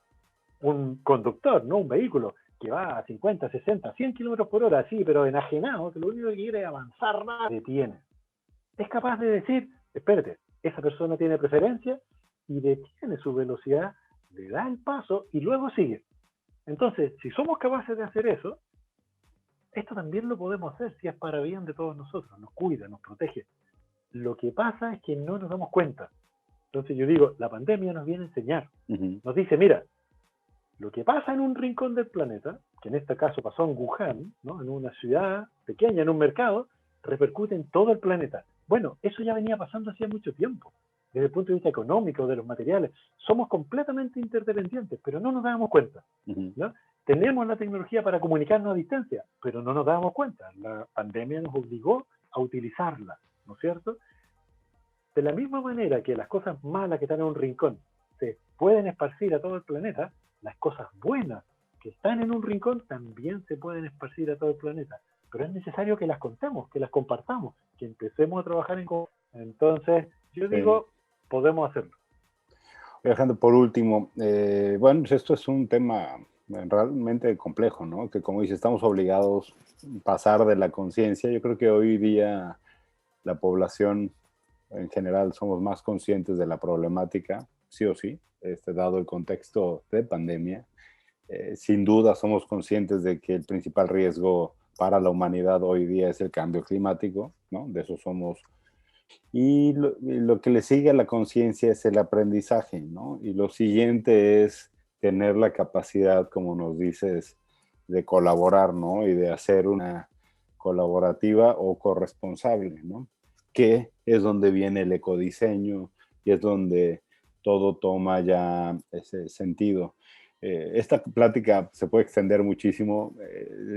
un conductor, no un vehículo, que va a 50, 60, 100 kilómetros por hora, sí, pero enajenado, que lo único que quiere es avanzar más, detiene. Es capaz de decir, espérate, esa persona tiene preferencia y detiene su velocidad, le da el paso y luego sigue. Entonces, si somos capaces de hacer eso, esto también lo podemos hacer si es para bien de todos nosotros, nos cuida, nos protege. Lo que pasa es que no nos damos cuenta. Entonces yo digo, la pandemia nos viene a enseñar. Nos dice, mira, lo que pasa en un rincón del planeta, que en este caso pasó en Wuhan, ¿no? En una ciudad pequeña, en un mercado, repercute en todo el planeta. Bueno, eso ya venía pasando hacía mucho tiempo. Desde el punto de vista económico, de los materiales, somos completamente interdependientes, pero no nos damos cuenta, ¿no? Tenemos la tecnología para comunicarnos a distancia, pero no nos damos cuenta. La pandemia nos obligó a utilizarla, ¿no es cierto? De la misma manera que las cosas malas que están en un rincón se pueden esparcir a todo el planeta, las cosas buenas que están en un rincón también se pueden esparcir a todo el planeta. Pero es necesario que las contemos, que las compartamos, que empecemos a trabajar en conjunto. Entonces, yo digo, podemos hacerlo. Alejandro, por último, bueno, esto es un tema realmente complejo, ¿no? Que como dice, estamos obligados a pasar de la conciencia. Yo creo que hoy día la población en general somos más conscientes de la problemática, sí o sí, dado el contexto de pandemia. Sin duda somos conscientes de que el principal riesgo para la humanidad hoy día es el cambio climático, ¿no? De eso somos. Y lo que le sigue a la conciencia es el aprendizaje, ¿no? Y lo siguiente es tener la capacidad, como nos dices, de colaborar, ¿no? Y de hacer una colaborativa o corresponsable, ¿no? Que es donde viene el ecodiseño y es donde todo toma ya ese sentido. Esta plática se puede extender muchísimo.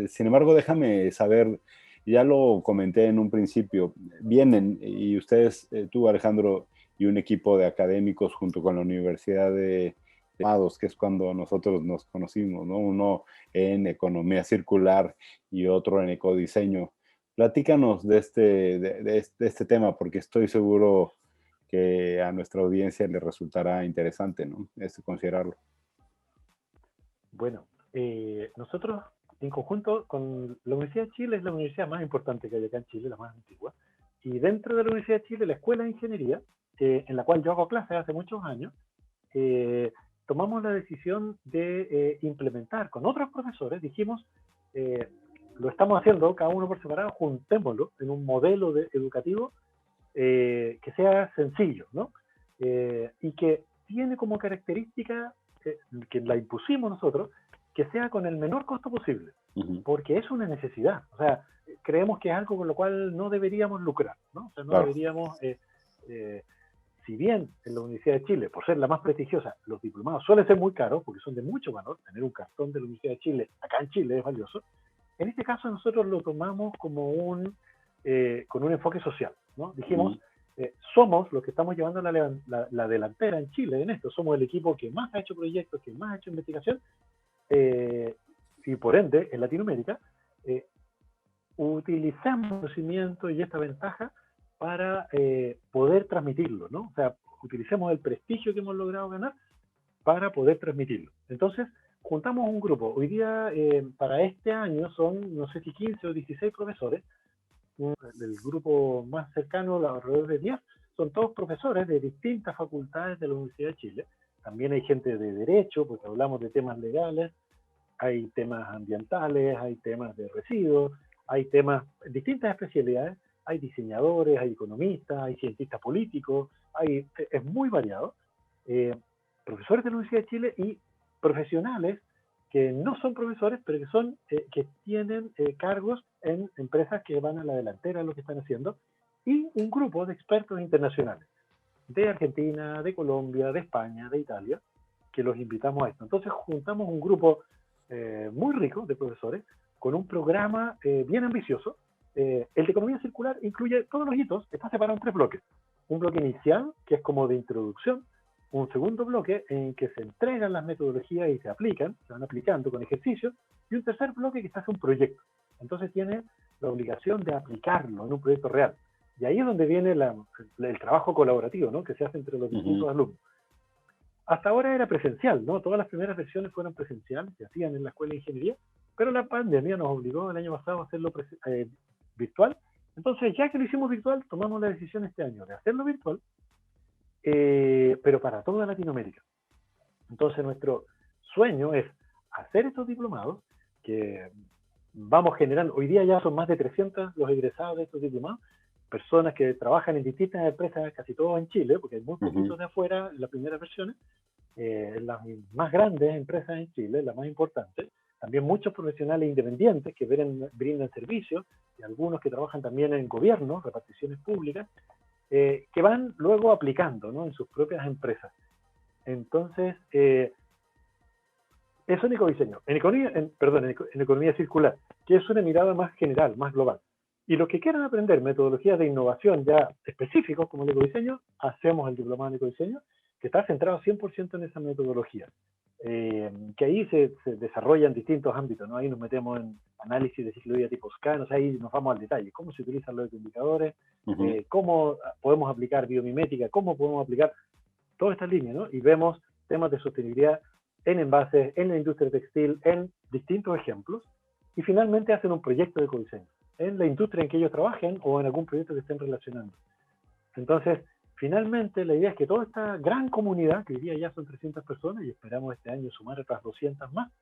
Sin embargo, déjame saber, ya lo comenté en un principio, vienen y ustedes, tú Alejandro, y un equipo de académicos junto con la Universidad de que es cuando nosotros nos conocimos, ¿no? Uno en economía circular y otro en ecodiseño. Platícanos de este tema, porque estoy seguro que a nuestra audiencia le resultará interesante, ¿no? Considerarlo. Bueno, nosotros en conjunto con la Universidad de Chile, es la universidad más importante que hay acá en Chile, la más antigua, y dentro de la Universidad de Chile, la Escuela de Ingeniería, en la cual yo hago clases hace muchos años, tomamos la decisión de implementar con otros profesores, dijimos, lo estamos haciendo cada uno por separado, juntémoslo en un modelo educativo que sea sencillo, ¿no? Y que tiene como característica, que la impusimos nosotros, que sea con el menor costo posible, porque es una necesidad. O sea, creemos que es algo con lo cual no deberíamos lucrar, ¿no? O sea, no deberíamos, si bien en la Universidad de Chile, por ser la más prestigiosa, los diplomados suelen ser muy caros, porque son de mucho valor, tener un cartón de la Universidad de Chile, acá en Chile es valioso, en este caso nosotros lo tomamos como con un enfoque social, ¿no? Dijimos, somos los que estamos llevando la delantera en Chile en esto, somos el equipo que más ha hecho proyectos, que más ha hecho investigación, y por ende, en Latinoamérica, utilizamos el conocimiento y esta ventaja para poder transmitirlo, ¿no? O sea, utilicemos el prestigio que hemos logrado ganar para poder transmitirlo. Entonces, juntamos un grupo. Hoy día, para este año, son, no sé si 15 o 16 profesores. El grupo más cercano, alrededor de 10, son todos profesores de distintas facultades de la Universidad de Chile. También hay gente de derecho, porque hablamos de temas legales, hay temas ambientales, hay temas de residuos, hay temas, distintas especialidades, hay diseñadores, hay economistas, hay cientistas políticos, es muy variado. Profesores de la Universidad de Chile y profesionales que no son profesores, pero que tienen cargos en empresas que van a la delantera de lo que están haciendo, y un grupo de expertos internacionales, de Argentina, de Colombia, de España, de Italia, que los invitamos a esto. Entonces juntamos un grupo muy rico de profesores, con un programa bien ambicioso. El de economía circular incluye todos los hitos, está separado en 3 bloques. Un bloque inicial, que es como de introducción, un segundo bloque en que se entregan las metodologías y se aplican, se van aplicando con ejercicios, y un tercer bloque que se hace un proyecto. Entonces tiene la obligación de aplicarlo en un proyecto real. Y ahí es donde viene el trabajo colaborativo, ¿no? Que se hace entre los distintos alumnos. Hasta ahora era presencial, ¿no? Todas las primeras versiones fueron presenciales, se hacían en la escuela de ingeniería, pero la pandemia nos obligó el año pasado a hacerlo virtual. Entonces, ya que lo hicimos virtual, tomamos la decisión este año de hacerlo virtual, pero para toda Latinoamérica. Entonces, nuestro sueño es hacer estos diplomados que vamos generando. Hoy día ya son más de 300 los egresados de estos diplomados, personas que trabajan en distintas empresas, casi todos en Chile, porque hay muy poquitos de afuera en las primeras versiones, las más grandes empresas en Chile, las más importantes, también muchos profesionales independientes que brindan servicios, y algunos que trabajan también en gobierno, reparticiones públicas, que van luego aplicando, ¿no?, en sus propias empresas. Entonces, eso en ecodiseño. En economía circular, que es una mirada más general, más global. Y los que quieran aprender metodologías de innovación ya específicos, como el ecodiseño, hacemos el diplomado en ecodiseño, que está centrado 100% en esa metodología. Que ahí se desarrollan distintos ámbitos, ¿no? Ahí nos metemos en análisis de ciclo de vida tipo SCAN, o sea, ahí nos vamos al detalle, cómo se utilizan los indicadores, cómo podemos aplicar biomimética, cómo podemos aplicar todas estas líneas, ¿no? Y vemos temas de sostenibilidad en envases, en la industria textil, en distintos ejemplos, y finalmente hacen un proyecto de ecodiseño en la industria en que ellos trabajen o en algún proyecto que estén relacionando. Entonces, finalmente, la idea es que toda esta gran comunidad, que hoy día ya son 300 personas y esperamos este año sumar otras 200 más,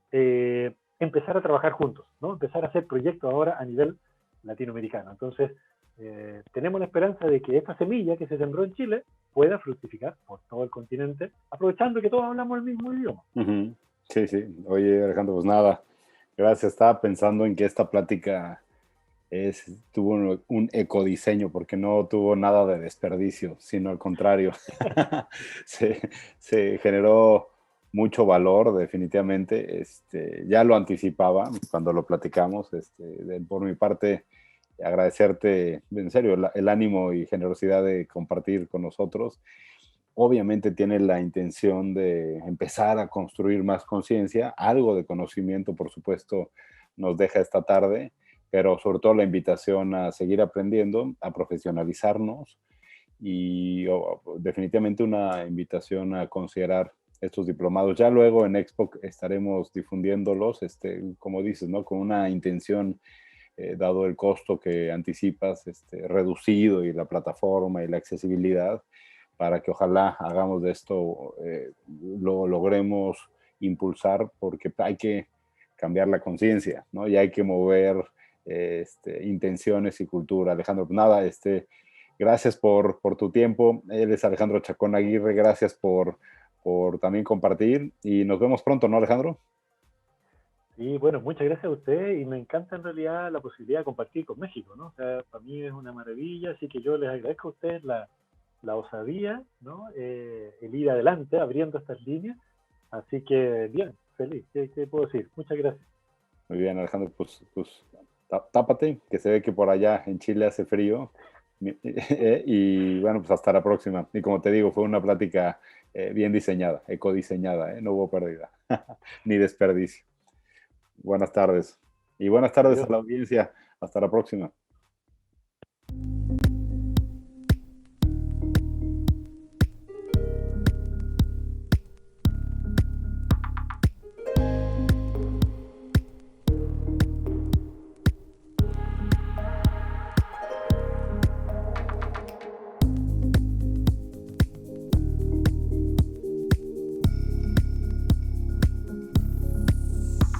empezar a trabajar juntos, ¿no? Empezar a hacer proyectos ahora a nivel latinoamericano. Entonces, tenemos la esperanza de que esta semilla que se sembró en Chile pueda fructificar por todo el continente, aprovechando que todos hablamos el mismo idioma. Sí, sí. Oye, Alejandro, pues nada, gracias. Estaba pensando en que esta plática tuvo un ecodiseño, porque no tuvo nada de desperdicio, sino al contrario. se generó mucho valor, definitivamente. Ya lo anticipaba cuando lo platicamos. Por mi parte, agradecerte, en serio, el ánimo y generosidad de compartir con nosotros. Obviamente tiene la intención de empezar a construir más conciencia, algo de conocimiento, por supuesto, nos deja esta tarde, pero sobre todo la invitación a seguir aprendiendo, a profesionalizarnos y definitivamente una invitación a considerar estos diplomados. Ya luego en Expo estaremos difundiéndolos, como dices, ¿no? Con una intención, dado el costo que anticipas, reducido, y la plataforma y la accesibilidad, para que ojalá hagamos de esto, lo logremos impulsar, porque hay que cambiar la conciencia, ¿no? Y hay que mover intenciones y cultura. Alejandro, pues nada, gracias por tu tiempo. Él es Alejandro Chacón Aguirre. Gracias por también compartir, y nos vemos pronto, ¿no, Alejandro? Y bueno, muchas gracias a usted, y me encanta en realidad la posibilidad de compartir con México, ¿no? O sea, para mí es una maravilla, así que yo les agradezco a ustedes la osadía, ¿no? El ir adelante abriendo estas líneas. Así que bien, feliz. ¿Qué puedo decir? Muchas gracias. Muy bien, Alejandro, pues tápate, que se ve que por allá en Chile hace frío. Y bueno, pues hasta la próxima. Y como te digo, fue una plática bien diseñada, ecodiseñada, no hubo pérdida ni desperdicio. Buenas tardes. Y buenas tardes a la audiencia. Hasta la próxima.